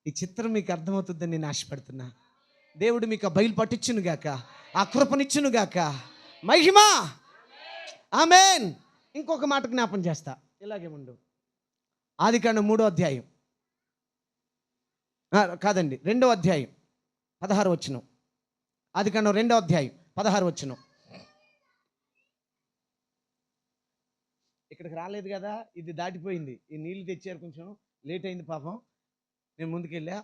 ఈ చిత్రం మీకు అర్థమవుతుందని నేను ఆశపడుతున్నా. దేవుడు మీకు బయలు పట్టించునుగాక, ఆ కృపనిచ్చునుగాక. మహిమ. ఆమేన్. ఇంకొక మాట జ్ఞాపం చేస్తా, ఇలాగే ఉండు. ఆదికాండం 3వ అధ్యాయం కాదండి 2వ అధ్యాయం 16 వచనం. ఆదికాండం 2వ అధ్యాయం 16 వచనం. ఇక్కడికి రాలేదు కదా, ఇది దాటిపోయింది. ఈ నీళ్ళు తెచ్చారు, కొంచెం లేట్ అయింది పాపం. నేను ముందుకెళ్ళా.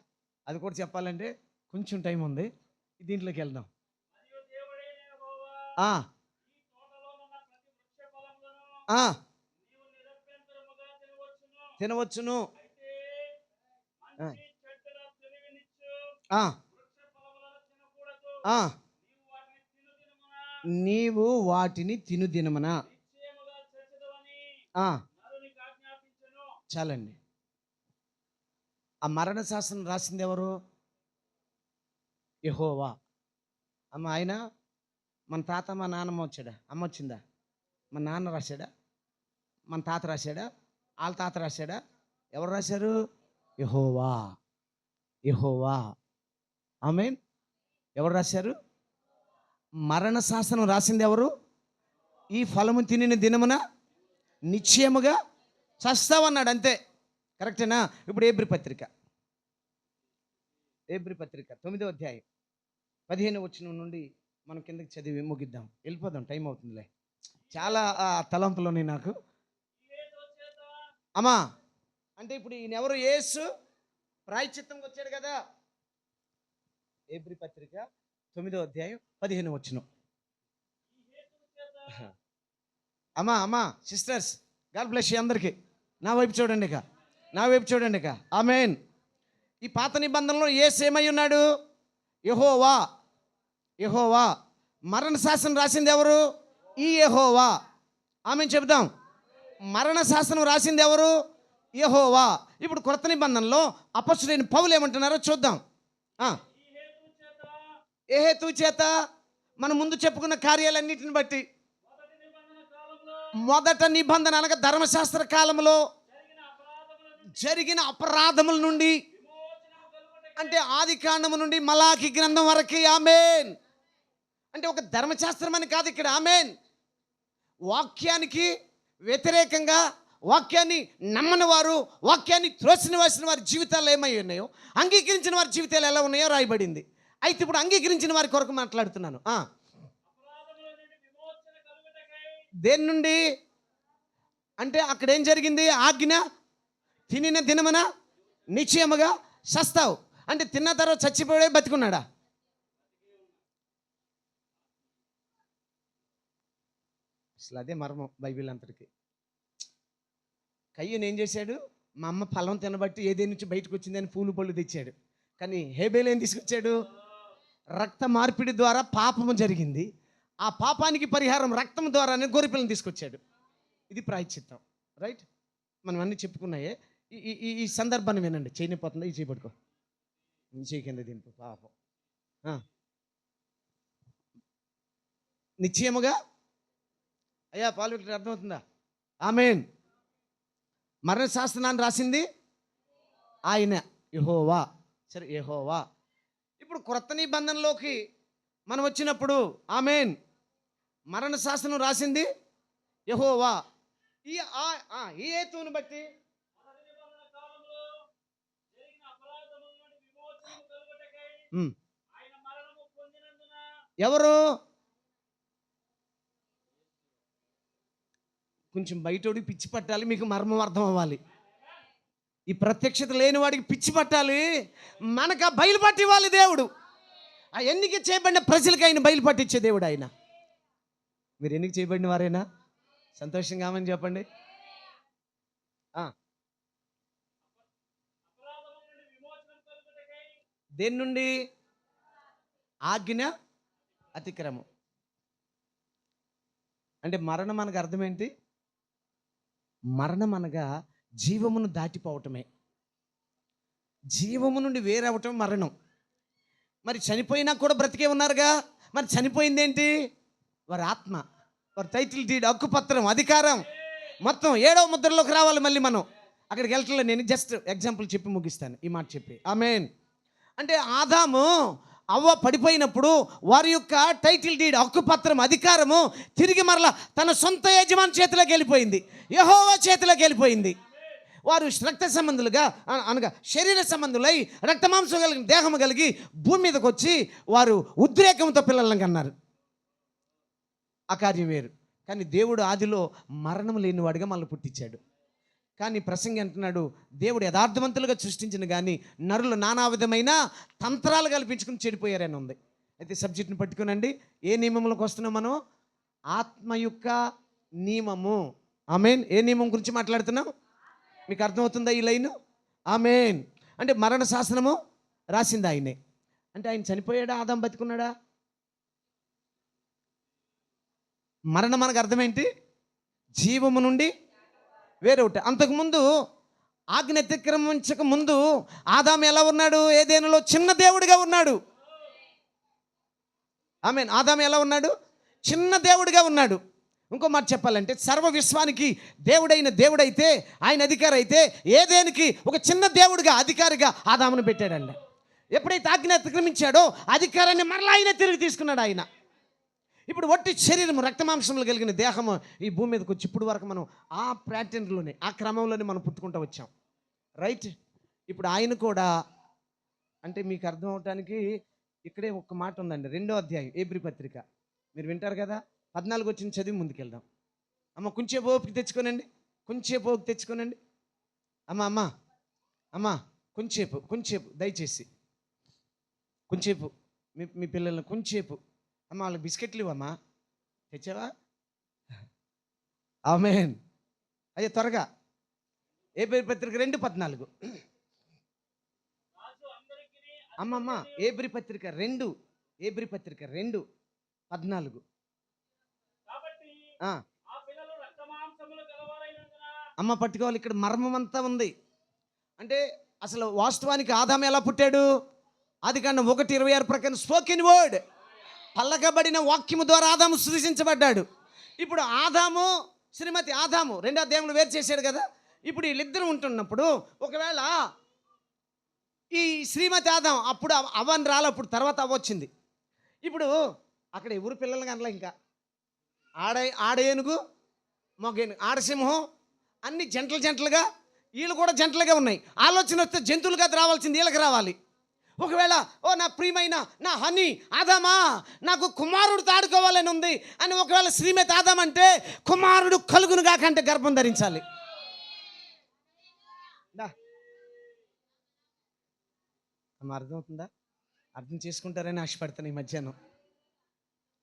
అది కూడా చెప్పాలంటే కొంచెం టైం ఉంది. దీంట్లోకి వెళ్దాం. తినవచ్చును. నీవు వాటిని తిను దినమునా. చాలండి. ఆ మరణ శాసనం రాసింది ఎవరు? యెహోవా. అమ్మ ఆయన మన తాత మా నాన్నమ్మ వచ్చాడా? అమ్మ వచ్చిందా? మన నాన్న రాశాడా? మన తాత రాశాడా? వాళ్ళ తాత రాశాడా? ఎవరు రాశారు? యెహోవా. యెహోవా. ఆమేన్. ఎవరు రాశారు? మరణ శాసనం రాసింది ఎవరు? ఈ ఫలము తినిన దినమున నిశ్చయముగా చస్తావన్నాడు. అంతే. కరెక్టేనా? ఇప్పుడు ఏబ్రీ పత్రిక 9వ అధ్యాయం 15వ వచనం నుండి మనం కిందకి చదివి ముగిద్దాం. వెళ్ళిపోదాం, టైం అవుతుందిలే. చాలా తలంపులోని నాకు. అమ్మా అంటే ఇప్పుడు ఈయన ఎవరు? యేసు ప్రాయశ్చిత్తంగా వచ్చాడు కదా. ఏబ్రీ పత్రిక 9వ అధ్యాయం 15వ వచనం. అమ్మా సిస్టర్స్, గాడ్ బ్లెస్ యు అందరికీ. నా వైపు చూడండి ఇక. ఆమేన్. ఈ పాత నిబంధనలో యేసు ఏమై ఉన్నాడు? యెహోవా. మరణ శాసనం రాసింది ఎవరు? ఈ యెహోవా. ఆమేన్ చెప్దాం. మరణ శాసనం రాసింది ఎవరు? యెహోవా. ఇప్పుడు కొత్త నిబంధనలో అపొస్తలుడైన పౌలు ఏమంటున్నారో చూద్దాం. ఏ హేతువు చేత? మనం ముందు చెప్పుకున్న కార్యాలన్నిటిని బట్టి. మొదట నిబంధన అనగా ధర్మశాస్త్ర కాలంలో జరిగిన అపరాధముల నుండి, అంటే ఆది కాండము నుండి మలాకి గ్రంథం వరకు. ఆమేన్. అంటే ఒక ధర్మశాస్త్రం అని కాదు ఇక్కడ. ఆమేన్. వాక్యానికి వ్యతిరేకంగా, వాక్యాన్ని నమ్మని వారు, వాక్యాన్ని త్రోసిన వారి జీవితాలు ఏమై ఉన్నాయో, అంగీకరించిన వారి జీవితాలు ఎలా ఉన్నాయో రాయబడింది. అయితే ఇప్పుడు అంగీకరించిన వారి కొరకు మాట్లాడుతున్నాను. దేని నుండి అంటే అక్కడ ఏం జరిగింది? ఆజ్ఞ తినిన దినమున నిశ్చయముగా చస్తావు. అంటే తిన్న తర్వాత చచ్చిపోయే బతికున్నాడా? అసలు అదే మర్మం బైబిల్ అంతటికి. కయ్యను ఏం చేశాడు? మా అమ్మ ఫలం తినబట్టి ఏదే నుంచి బయటకు వచ్చిందని పూలు పళ్ళు తెచ్చాడు. కానీ హేబేలు ఏం తీసుకొచ్చాడు? రక్త మార్పిడి ద్వారా పాపము జరిగింది. ఆ పాపానికి పరిహారం రక్తం ద్వారానే గొర్రెపిల్లని తీసుకొచ్చాడు. ఇది ప్రాయశ్చిత్తం. రైట్? మనం అన్నీ చెప్పుకున్నాయే. ఈ ఈ ఈ సందర్భాన్ని వినండి. చేయనిపోతుందా? ఈ చేపట్టుకో, ఈ చేయి కింద దింపు. పాపం నిశ్చయముగా అయ్యా పాలు ఇక్కడ అర్థమవుతుందా? ఆమేన్. మరణ శాస్త్రాన్ని రాసింది ఆయన, యెహోవా. సరే, యెహోవా. ఇప్పుడు క్రొత్త నిబంధనలోకి మనం వచ్చినప్పుడు ఆమేన్, మరణ శాస్త్రం రాసింది యెహోవా. ఈ ఈ హేతువును బట్టి ఎవరు? కొంచెం బయటోడికి పిచ్చి పట్టాలి, మీకు మర్మం అర్థం అవ్వాలి. ఈ ప్రత్యక్షత లేని వాడికి పిచ్చి పట్టాలి, మనకు బయలుపట్టి ఇవ్వాలి దేవుడు. ఆ ఎన్నిక చేయబడిన ప్రజలకి ఆయన బయలుపట్టించే దేవుడు ఆయన. మీరు ఎన్నిక చేయబడిన వారేనా? సంతోషంగా ఆమని చెప్పండి. దేని నుండి? ఆజ్ఞ అతిక్రమం. అంటే మరణం అనగా అర్థం ఏంటి? మరణం అనగా జీవమును దాటిపోవటమే. జీవము నుండి వేరవటం మరణం. మరి చనిపోయినా కూడా బ్రతికే ఉన్నారుగా. మరి చనిపోయింది ఏంటి? వారి ఆత్మ, వారి టైటిల్ డీడ్, హక్కుపత్రం, అధికారం మొత్తం 7వ ముద్రలోకి రావాలి. మళ్ళీ మనం అక్కడికి వెళ్ళట్లేదు. నేను జస్ట్ ఎగ్జాంపుల్ చెప్పి ముగిస్తాను, ఈ మాట చెప్పి. ఆమేన్. అంటే ఆదాము అవ్వ పడిపోయినప్పుడు వారి యొక్క టైటిల్ డీడ్, హక్కుపత్రం, అధికారము తిరిగి మరలా తన సొంత యజమాని చేతిలోకి వెళ్ళిపోయింది, యెహోవా చేతిలోకి వెళ్ళిపోయింది. వారు రక్త సంబంధులుగా అనగా శరీర సంబంధులై రక్తమాంసం కలిగిన దేహం కలిగి భూమి మీదకి వచ్చి వారు ఉద్రేకంతో పిల్లలను కన్నారు. ఆ కార్యం వేరు. కానీ దేవుడు ఆదిలో మరణం లేనివాడిగా మళ్ళీ పుట్టించాడు. కానీ ప్రసంగి అంటున్నాడు, దేవుడు యథార్థవంతులుగా సృష్టించిన కానీ నరులు నానా విధమైన తంత్రాలు కల్పించుకుని చెడిపోయారని ఉంది. అయితే సబ్జెక్ట్ని పట్టుకునండి. ఏ నియమంలోకి వస్తున్నాం మనం? ఆత్మ యొక్క నియమము. ఆమేన్. ఏ నియమం గురించి మాట్లాడుతున్నాం? మీకు అర్థమవుతుందా ఈ లైను? ఆమేన్. అంటే మరణ శాసనము రాసింది ఆయనే. అంటే ఆయన చనిపోయాడా? ఆదాం బతికున్నాడా? మరణం మనకు అర్థమేంటి? జీవము నుండి వేరొకటి. అంతకుముందు ఆజ్ఞ అతిక్రమించక ముందు ఆదాము ఎలా ఉన్నాడు? ఏదేనులో చిన్న దేవుడిగా ఉన్నాడు. ఆమేన్. ఆదాము ఎలా ఉన్నాడు? చిన్న దేవుడిగా ఉన్నాడు. ఇంకో మాట చెప్పాలంటే సర్వ విశ్వానికి దేవుడైతే ఆయన అధికారి అయితే ఏదేనికి ఒక చిన్న దేవుడిగా అధికారిగా ఆదామును పెట్టాడండి. ఎప్పుడైతే ఆజ్ఞ అతిక్రమించాడో అధికారాన్ని మరలా ఆయన తిరిగి తీసుకున్నాడు ఆయన. ఇప్పుడు వట్టి శరీరం, రక్తమాంసములు కలిగిన దేహము ఈ భూమి మీదకి వచ్చి ఇప్పుడు వరకు మనం ఆ ప్యాటర్న్లోనే, ఆ క్రమంలోనే మనం పుట్టుకుంటూ వచ్చాం. రైట్? ఇప్పుడు ఆయన కూడా, అంటే మీకు అర్థం అవటానికి ఇక్కడే ఒక మాట ఉందండి. 2వ అధ్యాయం హెబ్రీ పత్రిక మీరు వింటారు కదా. 14 వచ్చిన చదివి ముందుకెళ్దాం. అమ్మ కొంచెంసేపు ఓపిక తెచ్చుకోనండి, కొంచెంసేపు ఓపిక తెచ్చుకోనండి. అమ్మ కొంచెంసేపు దయచేసి కొంచెంసేపు మీ పిల్లల్ని కొంచెంసేపు. అమ్మ వాళ్ళకి బిస్కెట్లు ఇవ్వమ్మా. తెచ్చావా? ఆమేన్. అయ్యే త్వరగా. హెబ్రీ పత్రిక 2:14. అమ్మమ్మ హెబ్రీ పత్రిక 2:14. అమ్మ పట్టుకోవాలి. ఇక్కడ మర్మం అంతా ఉంది. అంటే అసలు వాస్తవానికి ఆదాము ఎలా పుట్టాడు? ఆదికాండం 1:26 ప్రకారం స్పోకెన్ వర్డ్, పల్లకబడిన వాక్యము ద్వారా ఆదాము సృజించబడ్డాడు. ఇప్పుడు ఆదాము శ్రీమతి ఆదాము 2 అధ్యాయంలో వేరు చేశాడు కదా. ఇప్పుడు వీళ్ళిద్దరు ఉంటున్నప్పుడు ఒకవేళ ఈ శ్రీమతి ఆదాం అప్పుడు అవ్వని రాలప్పుడు తర్వాత అవ్వొచ్చింది. ఇప్పుడు అక్కడ ఎవరు పిల్లలు కనలా, ఇంకా ఆడేనుగు, మొగేనుగు, ఆడసింహం అన్ని జంటలుగా, వీళ్ళు కూడా జంటలుగా ఉన్నాయి. ఆలోచన వస్తే జంతువులు కాదు రావాల్సింది, వీళ్ళకి రావాలి. ఒకవేళ ఓ నా ప్రియమైన నా హనీ ఆదామా నాకు కుమారుడు తాడుకోవాలని ఉంది అని ఒకవేళ శ్రీమతి ఆదాం అంటే కుమారుడు కలుగును కాకంటే గర్భం ధరించాలి. అర్థమవుతుందా? అర్థం చేసుకుంటారని ఆశపడతాను ఈ మధ్యాహ్నం.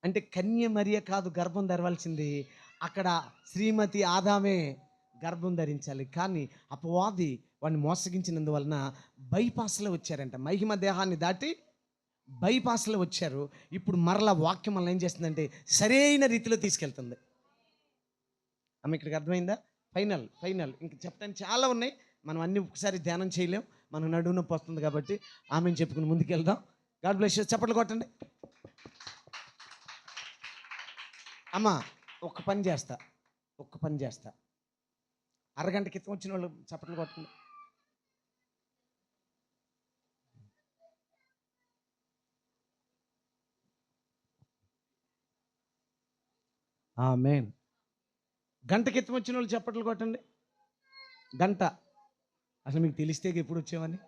అంటే కన్య మరియ కాదు గర్భం ధరవలసింది, అక్కడ శ్రీమతి ఆదామే గర్భం ధరించాలి. కానీ అపవాది వాడిని మోసగించినందువలన బైపాస్లో వచ్చారంట. మహిమ దేహాన్ని దాటి బైపాస్లో వచ్చారు. ఇప్పుడు మరలా వాక్యం వల్ల ఏం చేస్తుందంటే సరైన రీతిలో తీసుకెళ్తుంది. ఆమె ఇక్కడికి అర్థమైందా? ఫైనల్ ఇంక చెప్పడానికి చాలా ఉన్నాయి, మనం అన్ని ఒకసారి ధ్యానం చేయలేం, మనం నడువు నొప్పి వస్తుంది కాబట్టి ఆమెను చెప్పుకుని ముందుకెళ్దాం. God bless you. చప్పట్లు కొట్టండి. అమ్మా ఒక్క పని చేస్తా, అరగంట క్రితం వచ్చిన వాళ్ళు చప్పట్లు కొట్టండి. ఆమేన్. గంట క్రితం వచ్చిన వాళ్ళు చప్పట్లు కొట్టండి. గంట అసలు మీకు తెలిస్తే ఎప్పుడు వచ్చేవని.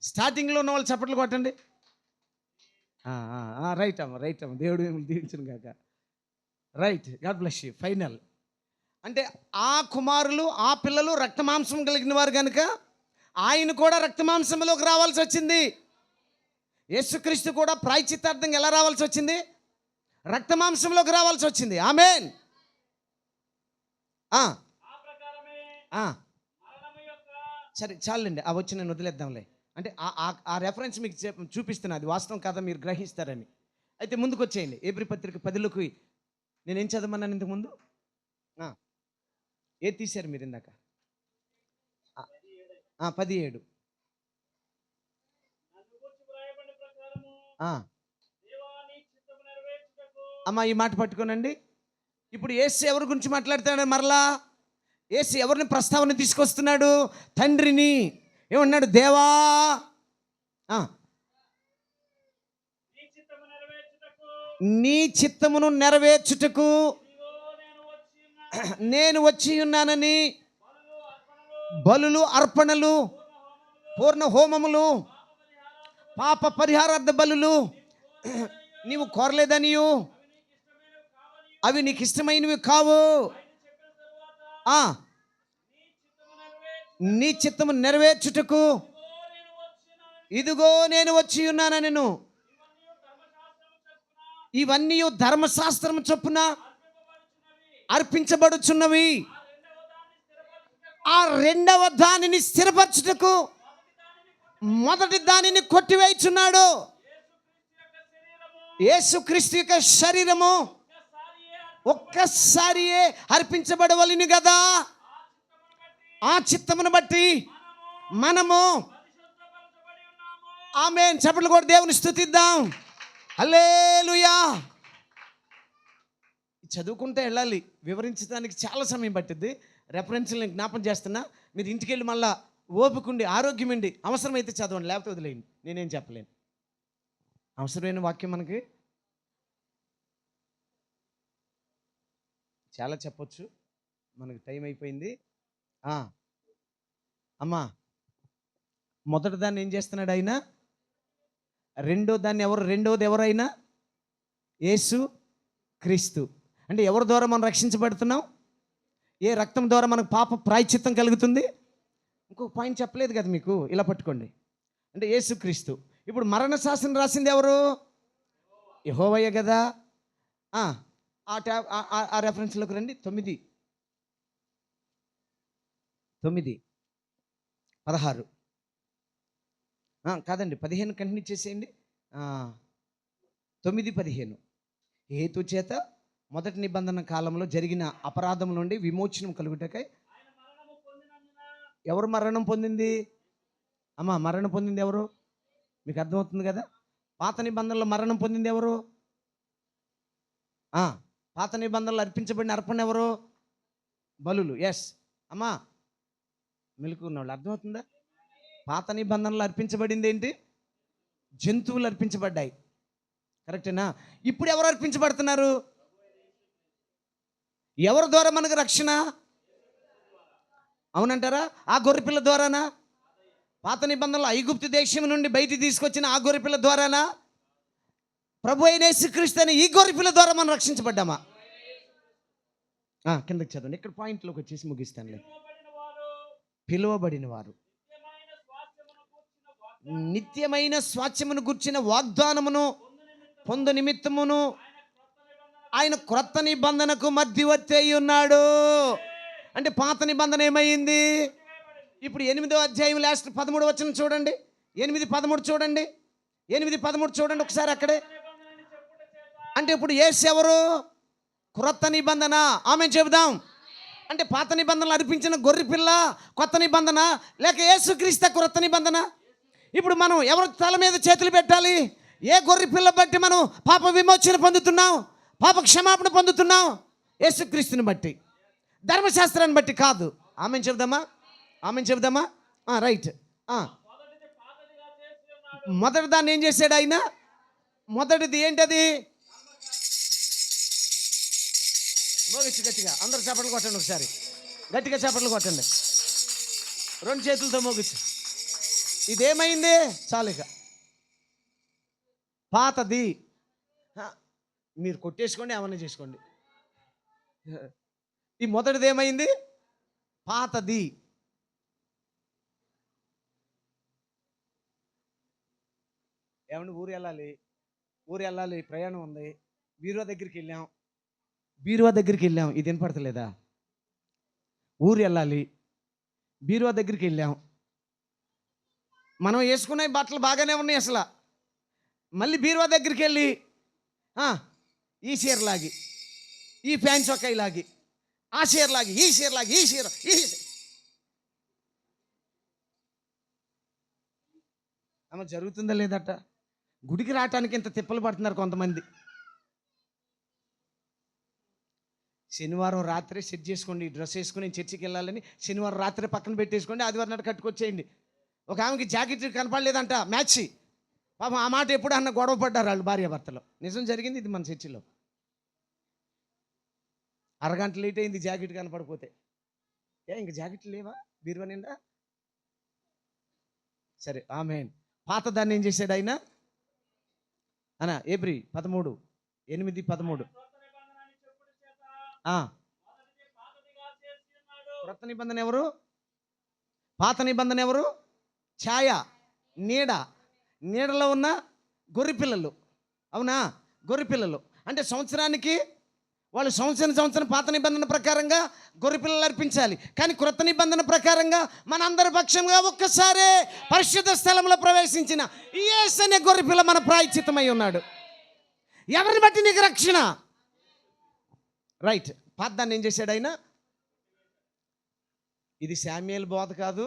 స్టార్టింగ్లో ఉన్న వాళ్ళు చప్పట్లు కొట్టండి. రైట్ అమ్మ, దేవుడు మిమ్మల్ని దీవించును గాక. Right, God bless you. Final అంటే ఆ కుమారులు, ఆ పిల్లలు రక్తమాంసం కలిగిన వారు కనుక ఆయన కూడా రక్తమాంసంలోకి రావాల్సి వచ్చింది. యేసుక్రీస్తు కూడా ప్రాయశ్చిత్తార్థంగా ఎలా రావాల్సి వచ్చింది? రక్తమాంసంలోకి రావాల్సి వచ్చింది. ఆమేన్. సరే చాలండి, ఆ వచ్చి నేను వదిలేద్దాంలే. అంటే ఆ రెఫరెన్స్ మీకు చూపిస్తున్నా, అది వాస్తవం కాదా మీరు గ్రహిస్తారని. అయితే ముందుకు వచ్చేయండి. ఏబ్రీ పత్రిక 10లోకి నేనేం చదవమన్నాను ఇంతకుముందు? ఏది తీశారు మీరు ఇందాక? 17. అమ్మా ఈ మాట పట్టుకోనండి. ఇప్పుడు యేసు ఎవరి గురించి మాట్లాడుతున్నాడు? మరలా యేసు ఎవరిని ప్రస్తావన తీసుకొస్తున్నాడు? తండ్రిని. ఏమన్నాడు? దేవా నీ చిత్తమును నెరవేర్చుటకు నేను వచ్చి ఉన్నానని బలులు, అర్పణలు, పూర్ణ హోమములు, పాప పరిహారార్థ బలులు నీవు కోరలేదనియు అవి నీకు ఇష్టమైనవి కావు. నీ చిత్తము నెరవేర్చుటకు ఇదిగో నేను వచ్చి ఉన్నానని నేను. ఇవన్నీ ధర్మశాస్త్రము చొప్పున అర్పించబడుచున్నవి. ఆ రెండవ దానిని స్థిరపరచుటకు మొదటి దానిని కొట్టివేయుచున్నాడు. యేసుక్రీస్తు యొక్క శరీరము ఒక్కసారియే అర్పించబడవలెను కదా. ఆ చిత్తమును బట్టి మనము ఆమేన్ చప్పట్లు కొట్టి దేవుని స్తుతిద్దాం. హల్లెలూయా. చదువుకుంటే వెళ్ళాలి, వివరించడానికి చాలా సమయం పట్టిద్ది. రెఫరెన్స్ని జ్ఞాపం చేస్తున్నా, మీరు ఇంటికి వెళ్ళి మళ్ళీ ఓపికండి, ఆరోగ్యం ఉండి అవసరమైతే చదవండి, లేకపోతే వదిలేయండి. నేనేం చెప్పలేను. అవసరమైన వాక్యం మనకి చాలా చెప్పొచ్చు, మనకి టైం అయిపోయింది. అమ్మా మొదటి దాన్ని ఏం చేస్తున్నాడు ఆయన? రెండోది ఎవరైనా యేసు క్రీస్తు. అంటే ఎవరి ద్వారా మనం రక్షించబడుతున్నాం? ఏ రక్తం ద్వారా మనకు పాప ప్రాయశ్చిత్తం కలుగుతుంది? ఇంకొక పాయింట్ చెప్పలేదు కదా మీకు, ఇలా పట్టుకోండి. అంటే యేసు క్రీస్తు. ఇప్పుడు మరణ శాసనం రాసింది ఎవరు? యెహోవాయే కదా. ఆ రెఫరెన్స్లోకి రండి. 9:16 కాదండి 15 కంటిన్యూ చేసేయండి. 9:15 హేతు చేత మొదటి నిబంధన కాలంలో జరిగిన అపరాధం నుండి విమోచనం కలుగుటకై ఎవరు మరణం పొందింది? అమ్మా మరణం పొందింది ఎవరు? మీకు అర్థమవుతుంది కదా. పాత నిబంధనలో మరణం పొందింది ఎవరు? పాత నిబంధనలు అర్పించబడిన అర్పణ ఎవరు? బలులు. ఎస్ అమ్మా మెలుకున్న వాళ్ళు అర్థమవుతుందా? పాత నిబంధనలు అర్పించబడింది ఏంటి? జంతువులు అర్పించబడ్డాయి. కరెక్టేనా? ఇప్పుడు ఎవరు అర్పించబడుతున్నారు? ఎవరి ద్వారా మనకు రక్షణ? అవునంటారా? ఆ గొర్రెపిల్ల ద్వారానా? పాత నిబంధనలు ఐగుప్తు దేశం నుండి బయటికి తీసుకొచ్చిన ఆ గొర్రెపిల్ల ద్వారానా? ప్రభు అయిన యేసుక్రీస్తు అనే ఈ గొర్రెపిల్ల ద్వారా మనం రక్షించబడ్డామా? కిందకి చదవండి, ఇక్కడ పాయింట్లోకి వచ్చేసి ముగిస్తానులే. పిలువబడిన వారు నిత్యమైన స్వాస్థ్యమును గుర్చిన వాగ్దానమును పొందు నిమిత్తమును ఆయన క్రొత్త నిబంధనకు మధ్యవర్తి అయి ఉన్నాడు. అంటే పాత నిబంధన ఏమైంది? ఇప్పుడు 8వ అధ్యాయం లాస్ట్ 13 వచనం చూడండి. 8:13 చూడండి. 8:13 చూడండి ఒకసారి అక్కడే. అంటే ఇప్పుడు యేసు ఎవరు? క్రొత్త నిబంధన. ఆమేన్ చెబుదాం. అంటే పాత నిబంధనలు అర్పించిన గొర్రె పిల్ల కొత్త నిబంధన, లేక యేసుక్రీస్తు క్రొత్త నిబంధన? ఇప్పుడు మనం ఎవరి తల మీద చేతులు పెట్టాలి? ఏ గొర్రె పిల్ల బట్టి మనం పాప విమోచన పొందుతున్నాం, పాప క్షమాపణ పొందుతున్నాం? యేసుక్రీస్తుని బట్టి, ధర్మశాస్త్రాన్ని బట్టి కాదు. ఆమేన్ చెబుదామా? ఆమేన్ చెబుదామా? రైట్. మొదటి దాన్ని ఏం చేశాడు ఆయన? మొదటిది ఏంటది? మోగించి గట్టిగా అందరు చప్పట్లు కొట్టండి ఒకసారి. గట్టిగా చప్పట్లు కొట్టండి, 2 చేతులతో మోగించి. ఇదేమైంది? చాలు ఇక. పాతది. మీరు కొట్టేసుకోండి, ఏమన్నా చేసుకోండి. ఈ మొదటిది ఏమైంది? పాతది. ఏమన్నా ఊరు వెళ్ళాలి, ప్రయాణం ఉంది, బీరువా దగ్గరికి వెళ్ళాం. ఇది వినపడతలేదా? ఊరు వెళ్ళాలి, బీరువా దగ్గరికి వెళ్ళాం. మనం వేసుకునే బట్టలు బాగానే ఉన్నాయి అసలు. మళ్ళీ బీరువా దగ్గరికి వెళ్ళి ఈ చీర లాగి, ఈ ప్యాంట్ చొక్కాయి లాగి, ఆ చీర లాగి, ఈ చీర లాగి, ఈ చీర అమ్మ జరుగుతుందా లేదట? గుడికి రావటానికి ఇంత తిప్పలు పడుతున్నారు కొంతమంది. శనివారం రాత్రి సెట్ చేసుకోండి, డ్రెస్ వేసుకుని చర్చికి వెళ్ళాలని శనివారం రాత్రి పక్కన పెట్టేసుకోండి, ఆదివారం నాడు కట్టుకొచ్చేయండి. ఒక ఆమెకి జాకెట్ కనపడలేదంట, మ్యాచ్. పాపం ఆ మాట ఎప్పుడు అన్న గొడవ పడ్డారు వాళ్ళు భార్యాభర్తలు. నిజం జరిగింది ఇది మన చర్చిలో. అరగంట లేట్ అయింది జాకెట్ కనపడిపోతే. ఇంక జాకెట్లు లేవా బీరువా నిండా? సరే ఆమేన్. పాత దాన్ని ఏం చేశాడు ఆయన? ఏబ్రి 13:8-13. క్రొత్త నిబంధన ఎవరు? పాత నిబంధన ఎవరు? ఛాయ, నీడలో ఉన్న గొర్రె పిల్లలు. అవునా? గొర్రె పిల్లలు అంటే సంవత్సరానికి వాళ్ళు సంవత్సరం పాత నిబంధన ప్రకారంగా గొర్రె పిల్లలు అర్పించాలి. కానీ క్రొత్త నిబంధన ప్రకారంగా మనందరి పక్షంగా ఒక్కసారే పరిశుద్ధ స్థలంలో ప్రవేశించిన యేసు అనే గొర్రె పిల్ల మన ప్రాయశ్చిత్తమై ఉన్నాడు. ఎవరిని బట్టి నీకు రక్షణ? రైట్. పాత దాన్ని ఏం చేశాడు ఆయన? ఇది శామ్యూయేలు బోధ కాదు,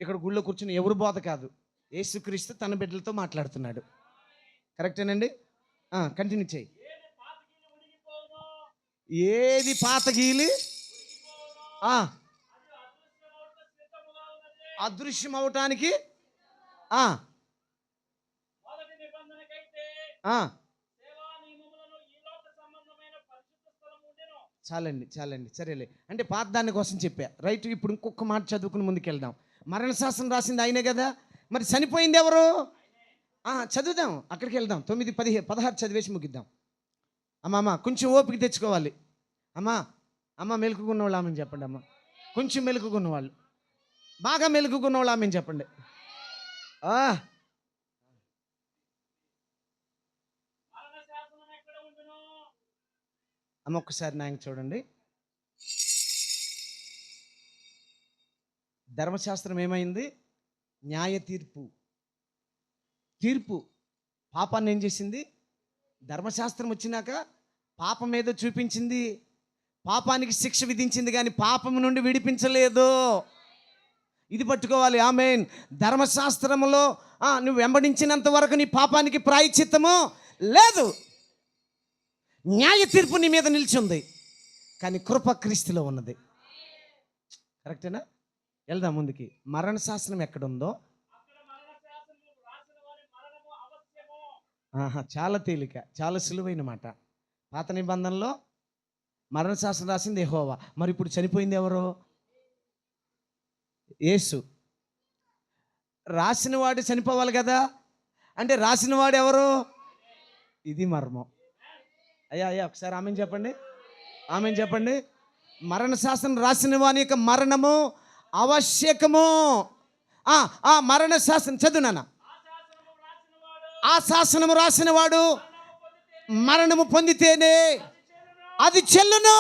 ఇక్కడ గుళ్ళో కూర్చుని ఎవరు బోధ కాదు. యేసుక్రీస్తు తన బిడ్డలతో మాట్లాడుతున్నాడు. కరెక్టేనండి? కంటిన్యూ చేయి. ఏది పాత గీలి అదృశ్యం అవటానికి చాలండి సరేలే. అంటే పాత దాని కోసం చెప్పా. రైట్. ఇప్పుడు ఇంకొక మాట చదువుకుని ముందుకెళ్దాం. మరణశాసనం రాసింది ఆయనే కదా, మరి చనిపోయింది ఎవరు? చదువుదాం, అక్కడికి వెళ్దాం. 9, 10, 16 చదివేసి ముగిద్దాం. అమ్మ కొంచెం ఓపిక తెచ్చుకోవాలి. అమ్మ మెలుకున్న వాళ్ళు ఆమెను చెప్పండి. అమ్మ కొంచెం మెలుకున్న వాళ్ళు, బాగా మెలుకున్న వాళ్ళు ఆమెను చెప్పండి. అమ్మ ఒక్కసారి నాయన చూడండి. ధర్మశాస్త్రం ఏమైంది? న్యాయ తీర్పు పాపాన్ని ఏం చేసింది? ధర్మశాస్త్రం వచ్చినాక పాపం ఏదో చూపించింది, పాపానికి శిక్ష విధించింది, కానీ పాపం నుండి విడిపించలేదు. ఇది పట్టుకోవాలి. ఆమేన్. ధర్మశాస్త్రములో నువ్వు వెంబడించినంత వరకు నీ పాపానికి ప్రాయశ్చిత్తము లేదు. న్యాయ తీర్పు నీ మీద నిలిచింది, కానీ కృప క్రీస్తులో ఉన్నది. కరెక్టేనా? వెళ్దాం ముందుకి. మరణ శాసనం ఎక్కడుందో చాలా తేలిక, చాలా సులువైన మాట. పాత నిబంధనలో మరణ శాసనం రాసింది యెహోవా. మరి ఇప్పుడు చనిపోయింది ఎవరు? యేసు. రాసినవాడు చనిపోవాలి కదా, అంటే రాసినవాడు ఎవరు? ఇది మర్మం. అయ్యా ఒకసారి ఆమెను చెప్పండి. మరణ శాసనం రాసిన వాని యొక్క మరణము ఆవశ్యకము. ఆ మరణ శాసనం చదువు నాన్న. ఆ శాసనము రాసిన వాడు మరణము పొందితేనే అది చెల్లును.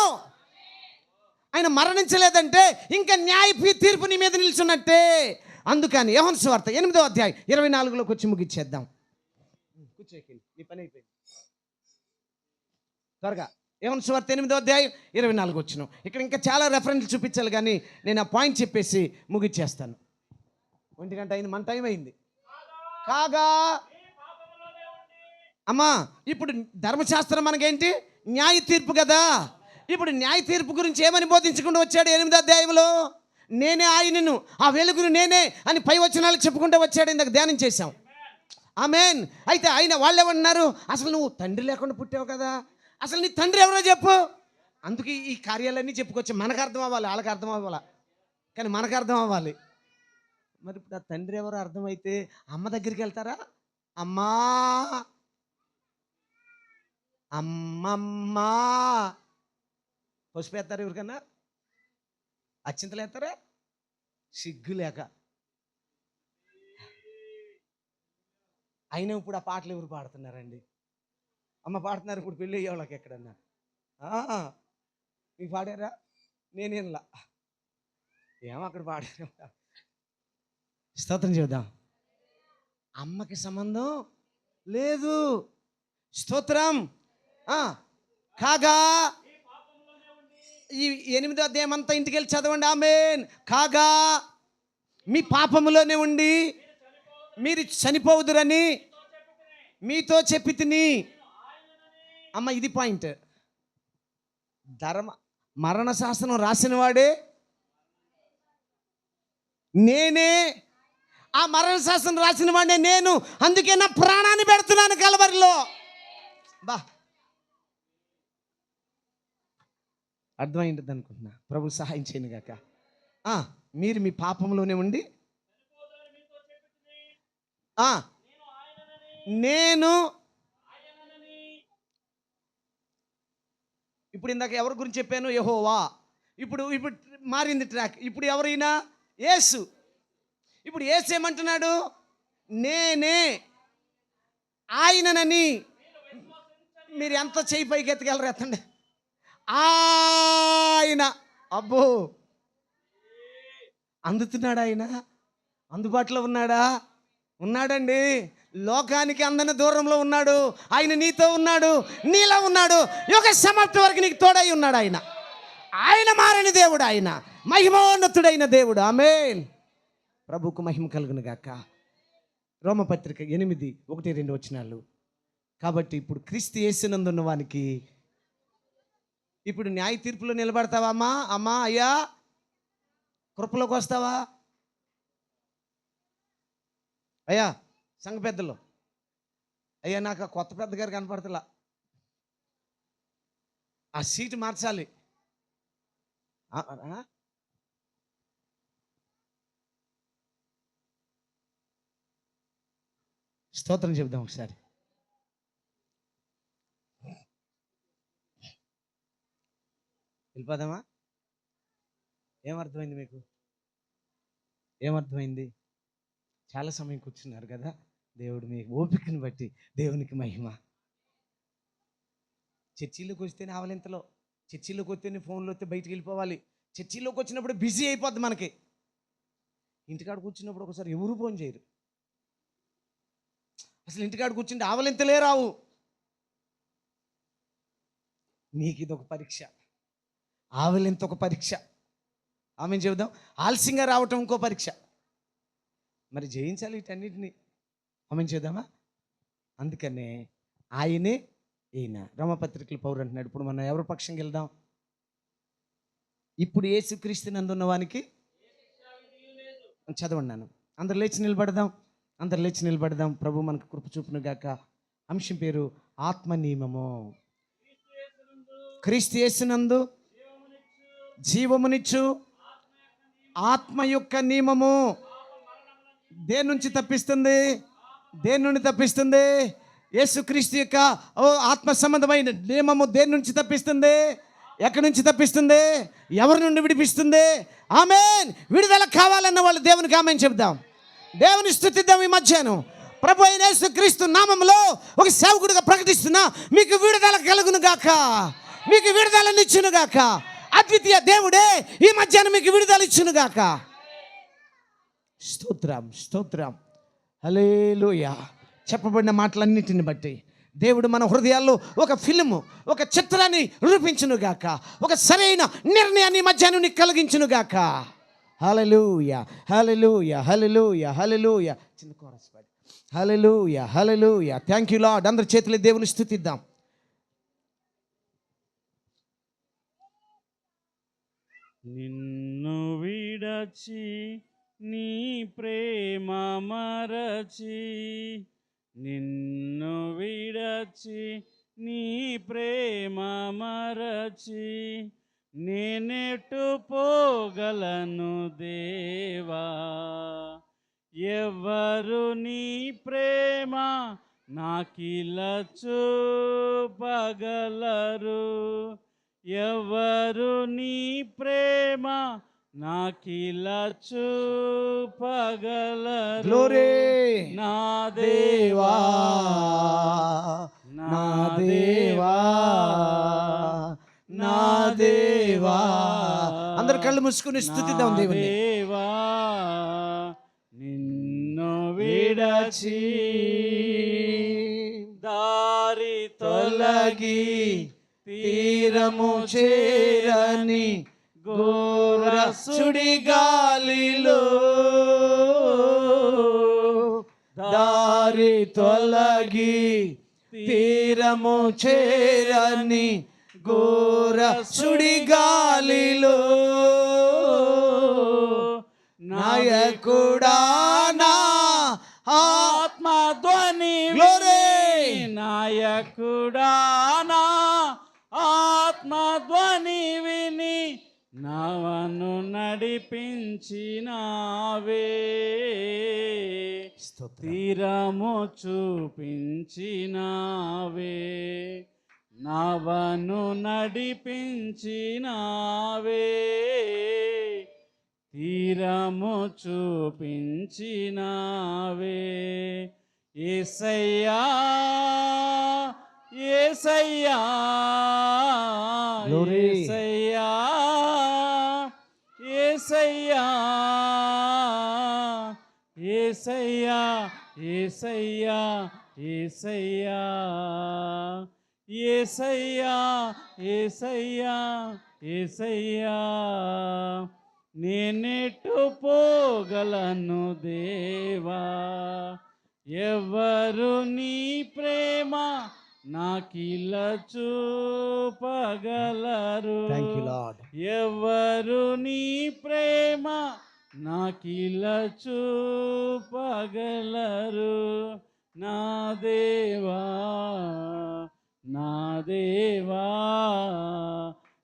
ఆయన మరణించలేదంటే ఇంకా న్యాయ తీర్పు నీ మీద నిల్చున్నట్టే. అందుకని యోహాను సువార్త 8వ అధ్యాయం 24లోకి వచ్చి ముగిచ్చేద్దాం. కూర్చోకి నీ పని అయిపోయింది. త్వరగా యోహాను సువార్త 8వ అధ్యాయం 24 వచ్చిన. ఇక్కడ ఇంకా చాలా రెఫరెన్స్లు చూపించాలి, కానీ నేను ఆ పాయింట్ చెప్పేసి ముగిచ్చేస్తాను. 1 గంట అయింది, మన టైం అయింది. కాగా అమ్మా, ఇప్పుడు ధర్మశాస్త్రం మనకేంటి? న్యాయ తీర్పు కదా. ఇప్పుడు న్యాయ తీర్పు గురించి ఏమని బోధించుకుంటూ వచ్చాడు 8వ అధ్యాయంలో? నేనే ఆయనను, ఆ వెలుగును నేనే అని పై వచనాలు చెప్పుకుంటూ వచ్చాడు. ఇందాక ధ్యానం చేశాం. ఆమేన్. అయితే ఆయన వాళ్ళు ఏమన్నారు? అసలు నువ్వు తండ్రి లేకుండా పుట్టావు కదా, అసలు నీ తండ్రి ఎవరో చెప్పు. అందుకే ఈ కార్యాలన్నీ చెప్పుకోవచ్చు. మనకు అర్థం అవ్వాలి, వాళ్ళకి అర్థం అవ్వాలా, కానీ మనకు అర్థం అవ్వాలి. మరి ఇప్పుడు ఆ తండ్రి ఎవరో అర్థమైతే అమ్మ దగ్గరికి వెళ్తారా? అమ్మా, అమ్మమ్మా పసుపు వేస్తారా? ఎవరికన్నా అచ్చింతలు వేస్తారా? సిగ్గు లేక. అయినా ఇప్పుడు ఆ పాటలు ఎవరు పాడుతున్నారండి? అమ్మ పాడుతున్నారు ఇప్పుడు పెళ్ళి అయ్యే వాళ్ళకి. ఎక్కడన్నా మీకు పాడారా? నేనేలా ఏమో అక్కడ పాడారు. స్తోత్రం చేద్దాం. అమ్మకి సంబంధం లేదు. స్తోత్రం. కాగా ఈ 8వ అధ్యాయం అంతా ఇంటికి వెళ్ళి చదవండి. ఆమేన్. కాగా మీ పాపములోనే ఉండి మీరు చనిపోవుదురని మీతో చెప్పి తిని. అమ్మ, ఇది పాయింట్. మరణ శాసనం రాసిన వాడే నేనే. ఆ మరణ శాసనం రాసిన వాడే నేను. అందుకే నా ప్రాణాన్ని పెడుతున్నాను కలవరిలో. బా, అర్థమైంది అనుకుంటున్నా. ప్రభు సహాయం చేయను గాక. మీరు మీ పాపంలోనే ఉండి నేను. ఇప్పుడు ఇందాక ఎవరి గురించి చెప్పాను? యెహోవా. ఇప్పుడు మారింది ట్రాక్. ఇప్పుడు ఎవరైనా యేసు. ఇప్పుడు యేసు ఏమంటున్నాడు? నేనే ఆయననని. మీరు ఎంత చేయి పైకి ఎత్తుకెళ్ళరు, ఎత్తండి. ఆయన. అబ్బో, అందుతున్నాడు ఆయన? అందుబాటులో ఉన్నాడా? ఉన్నాడండి. లోకానికి అందని దూరంలో ఉన్నాడు. ఆయన నీతో ఉన్నాడు, నీలో ఉన్నాడు. యుగ సమాప్తి వరకు నీకు తోడై ఉన్నాడు ఆయన. ఆయన మారని దేవుడు, ఆయన మహిమోన్నతుడైన దేవుడు. ఆమేన్. ప్రభువుకు మహిమ కలుగును గాక. రోమపత్రిక 8:1-2 వచనాలు. కాబట్టి ఇప్పుడు క్రీస్తు యేసునందున్న వానికి ఇప్పుడు న్యాయ తీర్పులో నిలబడతావా? అమ్మా, అయ్యా, కృపలోకి వస్తావా? అయ్యా, సంఘ పెద్దలు, అయ్యా, నాకు ఆ కొత్త పెద్ద గారు కనపడతలా, ఆ సీటు మార్చాలి. స్తోత్రం చెబుదాం ఒకసారి. వెళ్ళిపోదామా? ఏమర్థమైంది మీకు? ఏమర్థమైంది? చాలా సమయం కూర్చున్నారు కదా. దేవుడు మీ ఓపికను బట్టి దేవునికి మహిమ. చర్చిలోకి వస్తేనే ఆవలింతలో, చర్చిలోకి వస్తేనే ఫోన్లో వస్తే బయటికి వెళ్ళిపోవాలి. చర్చిలోకి వచ్చినప్పుడు బిజీ అయిపోద్ది మనకి. ఇంటికాడ కూర్చున్నప్పుడు ఒకసారి ఎవరు ఫోన్ చేయరు. అసలు ఇంటికాడ కూర్చుంటే ఆవలింతలే రావు. నీకు ఇది ఒక పరీక్ష, ఆవలింత ఒక పరీక్ష. ఆమె చెబుదాం. ఆలస్యంగా రావటం ఇంకో పరీక్ష. మరి జయించాలి వీటన్నిటిని. ఆమె చేద్దామా? అందుకనే ఆయనే ఈయన. రోమపత్రికలు పౌరు అంటున్నాడు. ఇప్పుడు మనం ఎవరి పక్షంకి వెళ్దాం? ఇప్పుడు యేసుక్రీస్తు నందున్న వానికి చదవన్నాను. అందరు లేచి నిలబడదాం. ప్రభు మనకు కృప చూపును గాక. అంశం పేరు ఆత్మ నియమము. క్రీస్తు యేసునందు జీవమునిచ్చు ఆత్మ యొక్క నియమము దేని నుంచి తప్పిస్తుంది? దేని నుండి తప్పిస్తుంది? యేసుక్రీస్తు యొక్క ఆత్మ సంబంధమైన నియమము దేని నుంచి తప్పిస్తుంది? ఎక్కడి నుంచి తప్పిస్తుంది? ఎవరి నుండి విడిపిస్తుంది? ఆమేన్. విడుదల కావాలన్న వాళ్ళు దేవునికి ఆమేన్ చెప్దాం. దేవుని స్తుతిద్దాం. ఈ మధ్యాహ్నం ప్రభు అయిన యేసుక్రీస్తు నామములో ఒక సేవకుడిగా ప్రకటిస్తున్నా, మీకు విడుదల కలుగును గాక, మీకు విడుదలనిచ్చును గాక. అద్వితీయ దేవుడే ఈ మధ్యాహ్నం మీకు విడుదల ఇచ్చును గాక. స్తోత్రం, స్తోత్రం. హల్లెలూయా. చెప్పబడిన మాటలన్నిటిని బట్టి దేవుడు మన హృదయాల్లో ఒక ఫిల్ము, ఒక చిత్రాన్ని రూపించునుగాక, ఒక సరైన నిర్ణయాన్ని మధ్యాహ్నం నీకు కలిగించునుగాక. హల్లెలూయా, హల్లెలూయా, హల్లెలూయా, హల్లెలూయా. చిన్న కోరస్ పాడి. Hallelujah, hallelujah. Thank you Lord. అందరి చేతులు దేవుని స్తుతిద్దాం. నిన్ను విడచి నీ ప్రేమ మరచి, నిన్ను విడచి నీ ప్రేమ మరచి, నేనెటు పోగలను దేవా? ఎవరు నీ ప్రేమ నాకిల చూపగలరు? ఎవరు నీ ప్రేమ నాకిల చూపగలరు? గ్లోరీ. నా దేవా, నా దేవా, నా దేవా. అందరు కళ్ళు మూసుకుని స్తుతిద్దాం దేవుని. దేవా, నిన్ను విడచి దారి తొలగి తీరము చేరని ఘోర సుడిగాలిలో, దారి తొలగి తీరము చేరని ఘోర సుడిగాలిలో, నాయకుడా నా ఆత్మధ్వని నాయకుడా నా ఆత్మధ్వని విని నవను నడిపించినావే, తీరము చూపించినావే, నవను నడిపించినావే, తీరము చూపించినావే. యేసయ్యా, యేసయ్యా, యేసయ్యా, యేసయ్యా, యేసయ్యా, యేసయ్యా, యేసయ్యా, యేసయ్యా, యేసయ్యా, యేసయ్యా, నేనెటు పోగలను దేవా? ఎవరు నీ ప్రేమ నాకిల చూపగలరు? ఎవరు నీ ప్రేమ నాకిల చూపగలరు? నా దేవా, నా దేవా,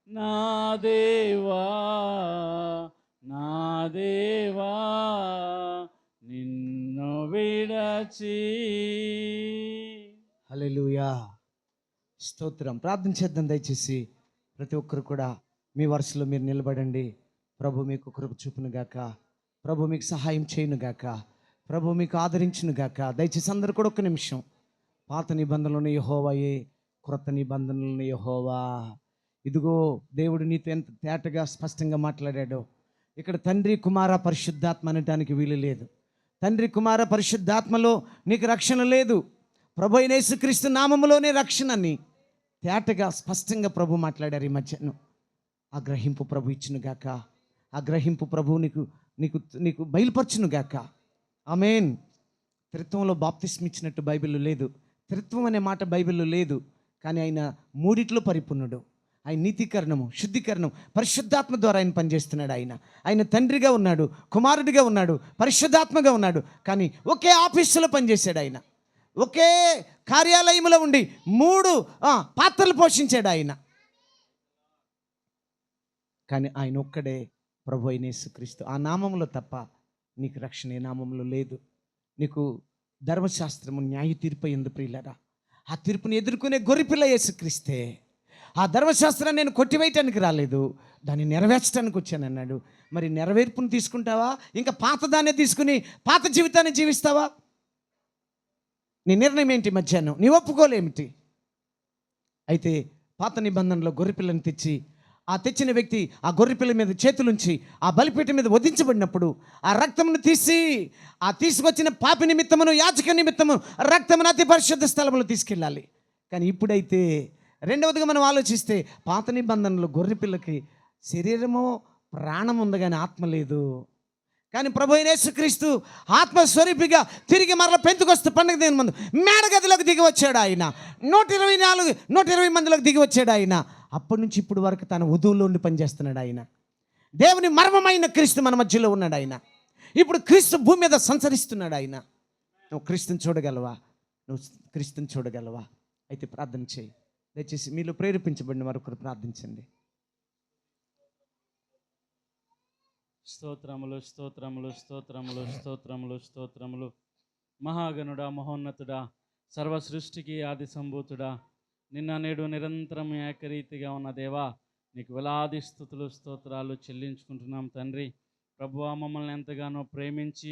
నా దేవా, నా దేవా, నిన్ను విడచి. హల్లెలూయా, స్తోత్రం. ప్రార్థన చేద్దాం దయచేసి. ప్రతి ఒక్కరు కూడా మీ వరుసలో మీరు నిలబడండి. ప్రభు మీకు కృప చూపునుగాక, ప్రభు మీకు సహాయం చేయునుగాక, ప్రభు మీకు ఆదరించునుగాక. దయచేసి అందరూ కూడా ఒక్క నిమిషం. పాత నిబంధనలను యెహోవాయే, క్రొత్త నిబంధనలను యెహోవా. ఇదిగో దేవుడు నీతో ఎంత తేటగా స్పష్టంగా మాట్లాడాడో. ఇక్కడ తండ్రి, కుమార, పరిశుద్ధాత్మ అనటానికి వీలు లేదు. తండ్రి, కుమార, పరిశుద్ధాత్మలో నీకు రక్షణ లేదు. ప్రభు అయిన యేసుక్రీస్తు నామములోనే రక్షణ అని తేటగా స్పష్టంగా ప్రభు మాట్లాడారు ఈ మధ్యను. ఆ గ్రహింపు ప్రభు ఇచ్చునుగాక. ఆ గ్రహింపు ప్రభు నీకు నీకు నీకు బయలుపరచునుగాక. ఆమేన్. త్రిత్వంలో బాప్తిస్మ ఇచ్చినట్టు బైబిల్లో లేదు. త్రిత్వం అనే మాట బైబిల్లో లేదు. కానీ ఆయన మూడిట్లో పరిపూర్ణుడు. ఆయన నీతీకరణము, శుద్ధీకరణం, పరిశుద్ధాత్మ ద్వారా ఆయన పనిచేస్తున్నాడు. ఆయన తండ్రిగా ఉన్నాడు, కుమారుడిగా ఉన్నాడు, పరిశుద్ధాత్మగా ఉన్నాడు. కానీ ఒకే ఆఫీసులో పనిచేశాడు. ఆయన ఒకే కార్యాలయంలో ఉండి 3 పాత్రలు పోషించాడు ఆయన. కానీ ఆయన ఒక్కడే ప్రభు అయిన యేసుక్రీస్తు. ఆ నామంలో తప్ప నీకు రక్షణ ఏ నామంలో లేదు. నీకు ధర్మశాస్త్రము, న్యాయ తీర్పు ఎందు ప్రియులరా. ఆ తీర్పుని ఎదుర్కొనే గొర్రెపిల్ల యేసుక్రీస్తే. ఆ ధర్మశాస్త్రాన్ని నేను కొట్టివేయటానికి రాలేదు, దాన్ని నెరవేర్చడానికి వచ్చానన్నాడు. మరి నెరవేర్పుని తీసుకుంటావా? ఇంకా పాతదాన్ని తీసుకుని పాత జీవితాన్ని జీవిస్తావా? నీ నిర్ణయం ఏంటి మధ్యాహ్నం? నీ ఒప్పుకోలేమిటి? అయితే పాత నిబంధనలో గొర్రెపిల్లని తెచ్చి ఆ తెచ్చిన వ్యక్తి ఆ గొర్రెపిల్ల మీద చేతులుంచి ఆ బలిపీఠం మీద వధించబడినప్పుడు ఆ రక్తమును తీసి ఆ తీసుకొచ్చిన పాపి నిమిత్తమును యాజక నిమిత్తము రక్తమును అతి పరిశుద్ధ స్థలములో తీసుకెళ్ళాలి. కానీ ఇప్పుడైతే రెండవదిగా మనం ఆలోచిస్తే పాత నిబంధనలు గొర్రెపిల్లకి శరీరము ప్రాణం ఉంది కానీ ఆత్మ లేదు. కానీ ప్రభు అయిన యేసుక్రీస్తు ఆత్మస్వరూపిగా తిరిగి మరల పెంతుకొస్తూ పండుగ దిన ముందు మేడగదిలోకి దిగి వచ్చాడు ఆయన. 120 మందిలోకి దిగి వచ్చాడు ఆయన. అప్పటి నుంచి ఇప్పుడు వరకు తన వధువులో ఉండి పనిచేస్తున్నాడు ఆయన. దేవుని మర్మమైన క్రీస్తు మన మధ్యలో ఉన్నాడు ఆయన. ఇప్పుడు క్రీస్తు భూమి మీద సంచరిస్తున్నాడు ఆయన. నువ్వు క్రీస్తుని చూడగలవా? నువ్వు క్రీస్తుని చూడగలవా? అయితే ప్రార్థన చేయి. దయచేసి మీలో ప్రేరేపించబడిన మరొకరు ప్రార్థించండి. స్తోత్రములు స్తోత్రములు స్తోత్రములు స్తోత్రములు స్తోత్రములు. మహాగణుడా, మహోన్నతుడా, సర్వ సృష్టికి ఆది సంభూతుడా, నిన్న నేడు నిరంతరం ఏకరీతిగా ఉన్న దేవా, నీకు వేలాది స్తుతులు స్తోత్రాలు చెల్లించుకుంటున్నాం తండ్రి. ప్రభువా, మమ్మల్ని ఎంతగానో ప్రేమించి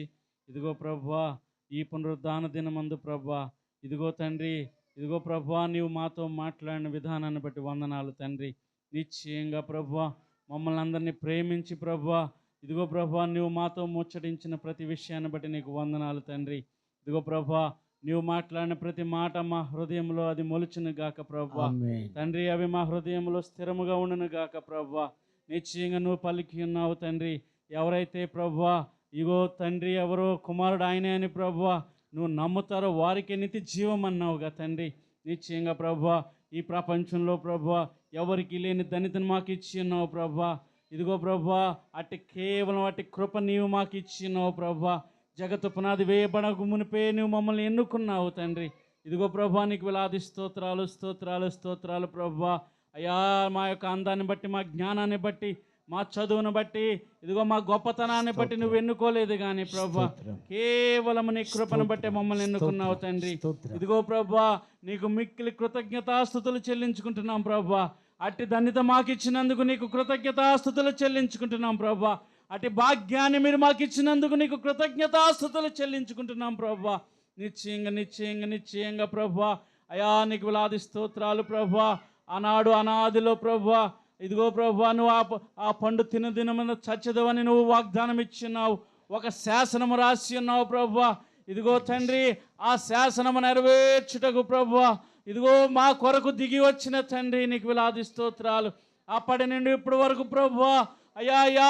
ఇదిగో ప్రభువా ఈ పునరుద్ధాన దినమందు ప్రభువా, ఇదిగో తండ్రి, ఇదిగో ప్రభువా నీవు మాతో మాట్లాడిన విధానాన్ని బట్టి వందనాలు తండ్రి. నిశ్చయంగా ప్రభువా మమ్మల్ని అందరినీ ప్రేమించి ప్రభువా, ఇదిగో ప్రభువా నువ్వు మాతో ముచ్చటించిన ప్రతి విషయాన్ని బట్టి నీకు వందనాలు తండ్రి. ఇదిగో ప్రభువా నువ్వు మాట్లాడిన ప్రతి మాట మా హృదయంలో అది మొలుచును గాక ప్రభువా తండ్రి. అవి మా హృదయంలో స్థిరముగా ఉండును గాక ప్రభువా. నిశ్చయంగా నువ్వు పలికి ఉన్నావు తండ్రి. ఎవరైతే ప్రభువా ఇగో తండ్రి ఎవరో కుమారుడు ఆయనే అని ప్రభువా నువ్వు నమ్ముతారో వారికి నిత్య జీవం అన్నావుగా తండ్రి. నిశ్చయంగా ప్రభువా ఈ ప్రపంచంలో ప్రభువా ఎవరికి లేని ధనితను మాకు ఇచ్చి ఉన్నావు ప్రభువా. ఇదిగో ప్రభువా కేవలం అట్టి కృప నీవు మాకు ఇచ్చినావు ప్రభువా. జగత్తు పునాది వేయబడక మునిపే నువ్వు మమ్మల్ని ఎన్నుకున్నావు తండ్రి. ఇదిగో ప్రభువా నీకు వేలాది స్తోత్రాలు స్తోత్రాలు స్తోత్రాలు ప్రభువా. అయ్యా మా యొక్క అందాన్ని బట్టి, మా జ్ఞానాన్ని బట్టి, మా చదువును బట్టి, ఇదిగో మా గొప్పతనాన్ని బట్టి నువ్వు ఎన్నుకోలేదు కానీ ప్రభువా కేవలం నీ కృపను బట్టి మమ్మల్ని ఎన్నుకున్నావు తండ్రి. ఇదిగో ప్రభువా నీకు మిక్కిలి కృతజ్ఞతాస్తుతులు చెల్లించుకుంటున్నాం ప్రభువా. అట్టి ధన్యత మాకు ఇచ్చినందుకు నీకు కృతజ్ఞతాస్తుతులు చెల్లించుకుంటున్నాం ప్రభువా. అట్టి భాగ్యాన్ని మీరు మాకు ఇచ్చినందుకు నీకు కృతజ్ఞతాస్తుతులు చెల్లించుకుంటున్నాం ప్రభువా. నిశ్చయంగా నిశ్చయంగా నిశ్చయంగా ప్రభువా అయా నీకు వేలాది స్తోత్రాలు ప్రభువా. ఆనాడు అనాదిలో ప్రభువా ఇదిగో ప్రభువా నువ్వు ఆ పండు తినదినమున చచ్చదవని నువ్వు వాగ్దానం ఇచ్చిన్నావు. ఒక శాసనము రాసి ఉన్నావు ప్రభువా. ఇదిగో తండ్రి ఆ శాసనము నెరవేర్చుటకు ప్రభువా ఇదిగో మా కొరకు దిగి వచ్చిన తండ్రి నీకు వేలాది స్తోత్రాలు. అప్పటి నుండి ఇప్పటి వరకు ప్రభువా అయ్యా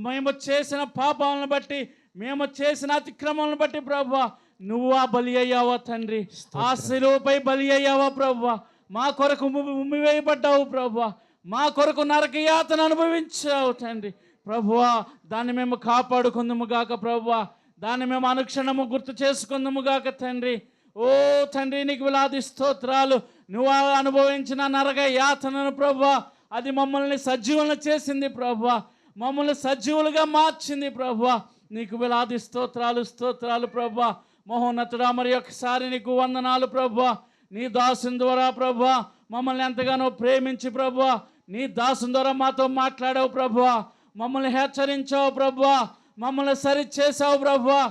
మేము చేసిన పాపాలను బట్టి, మేము చేసిన అతిక్రమాలను బట్టి ప్రభువా నువ్వు ఆ బలి అయ్యావా తండ్రి. ఆ శిలువపై బలి అయ్యావా ప్రభువా. మా కొరకు ఉమ్మివేయబడ్డావు ప్రభువా. మా కొరకు నరక యాతన అనుభవించావు తండ్రి. ప్రభువా దాన్ని మేము కాపాడుకుందుము గాక ప్రభువా. దాన్ని మేము అనుక్షణము గుర్తు చేసుకుందుము గాక తండ్రి. ఓ తండ్రి నీకు వేలాది స్తోత్రాలు. నువ్వు అనుభవించిన నరక యాతనను ప్రభువా అది మమ్మల్ని సజీవులను చేసింది ప్రభువా. మమ్మల్ని సజీవులుగా మార్చింది ప్రభువా. నీకు వేలాది స్తోత్రాలు స్తోత్రాలు ప్రభువా. మహోన్నతుడా మరి ఒకసారి నీకు వందనాలు ప్రభువా. నీ దాసుని ద్వారా ప్రభువా మమ్మల్ని ఎంతగానో ప్రేమించి ప్రభువా నీ దాసుని ద్వారా మాతో మాట్లాడావు ప్రభువా. మమ్మల్ని హెచ్చరించావు ప్రభువా. మమ్మల్ని సరి చేసావు ప్రభువా.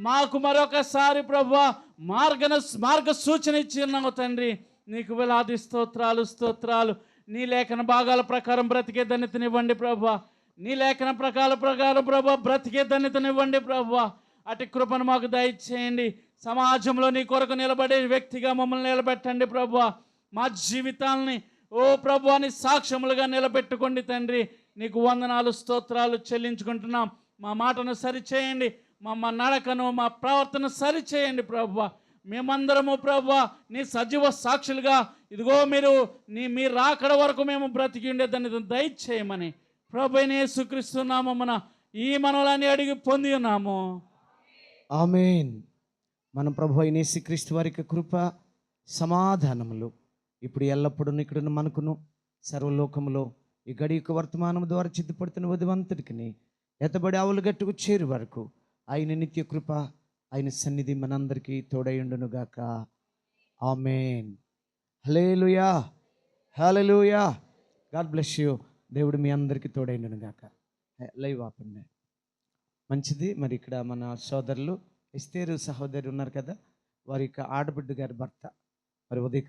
మాకు మరొకసారి ప్రభువా మార్గ సూచన ఇచ్చి ఉన్నావు తండ్రి. నీకు వేలాది స్తోత్రాలు స్తోత్రాలు. నీ లేఖన భాగాల ప్రకారం బ్రతికే ధన్యతనివ్వండి ప్రభువా. నీ లేఖన ప్రకారం ప్రభువా బ్రతికే ధన్యతనివ్వండి ప్రభువా. అటు కృపను మాకు దయచేయండి. సమాజంలో నీ కొరకు నిలబడే వ్యక్తిగా మమ్మల్ని నిలబెట్టండి ప్రభువా. మా జీవితాలని ఓ ప్రభువా నీ సాక్ష్యములుగా నిలబెట్టుకోండి తండ్రి. నీకు వందనాలు స్తోత్రాలు చెల్లించుకుంటున్నాం. మా మాటను సరిచేయండి. మా నడకను మా ప్రవర్తన సరిచేయండి ప్రభువా. మేమందరము ప్రభువా నీ సజీవ సాక్షులుగా ఇదిగో మీ రాకడ వరకు మేము బ్రతికి ఉండేదాన్ని దయచేయమని ప్రభువైన యేసుక్రీస్తు నామమున ఈ మనవులని అడిగి పొంది ఉన్నాము. ఆమేన్. మన ప్రభు అయిన యేసుక్రీస్తు వారికి కృప సమాధానములు ఇప్పుడు ఎల్లప్పుడూ ఇక్కడున్న మనకును సర్వలోకములో ఈ గడియక వర్తమానం ద్వారా చిత్తపడుతున్న వధువంతుడికి ఎత్తబడి ఆవులు గట్టుకు చేరు వరకు ఆయన నిత్య కృప ఆయన సన్నిధి మనందరికీ తోడైండును గాక. Amen. Hallelujah hallelujah. God bless you. దేవుడు మీ అందరికీ తోడైండును గాక. లైవ్ ఆపండి. మంచిది. మరి ఇక్కడ మన సోదరులు ఎస్తేరు సహోదరి ఉన్నారు కదా, వారి యొక్క ఆడబిడ్డ గారి భర్త మరి ఉదయం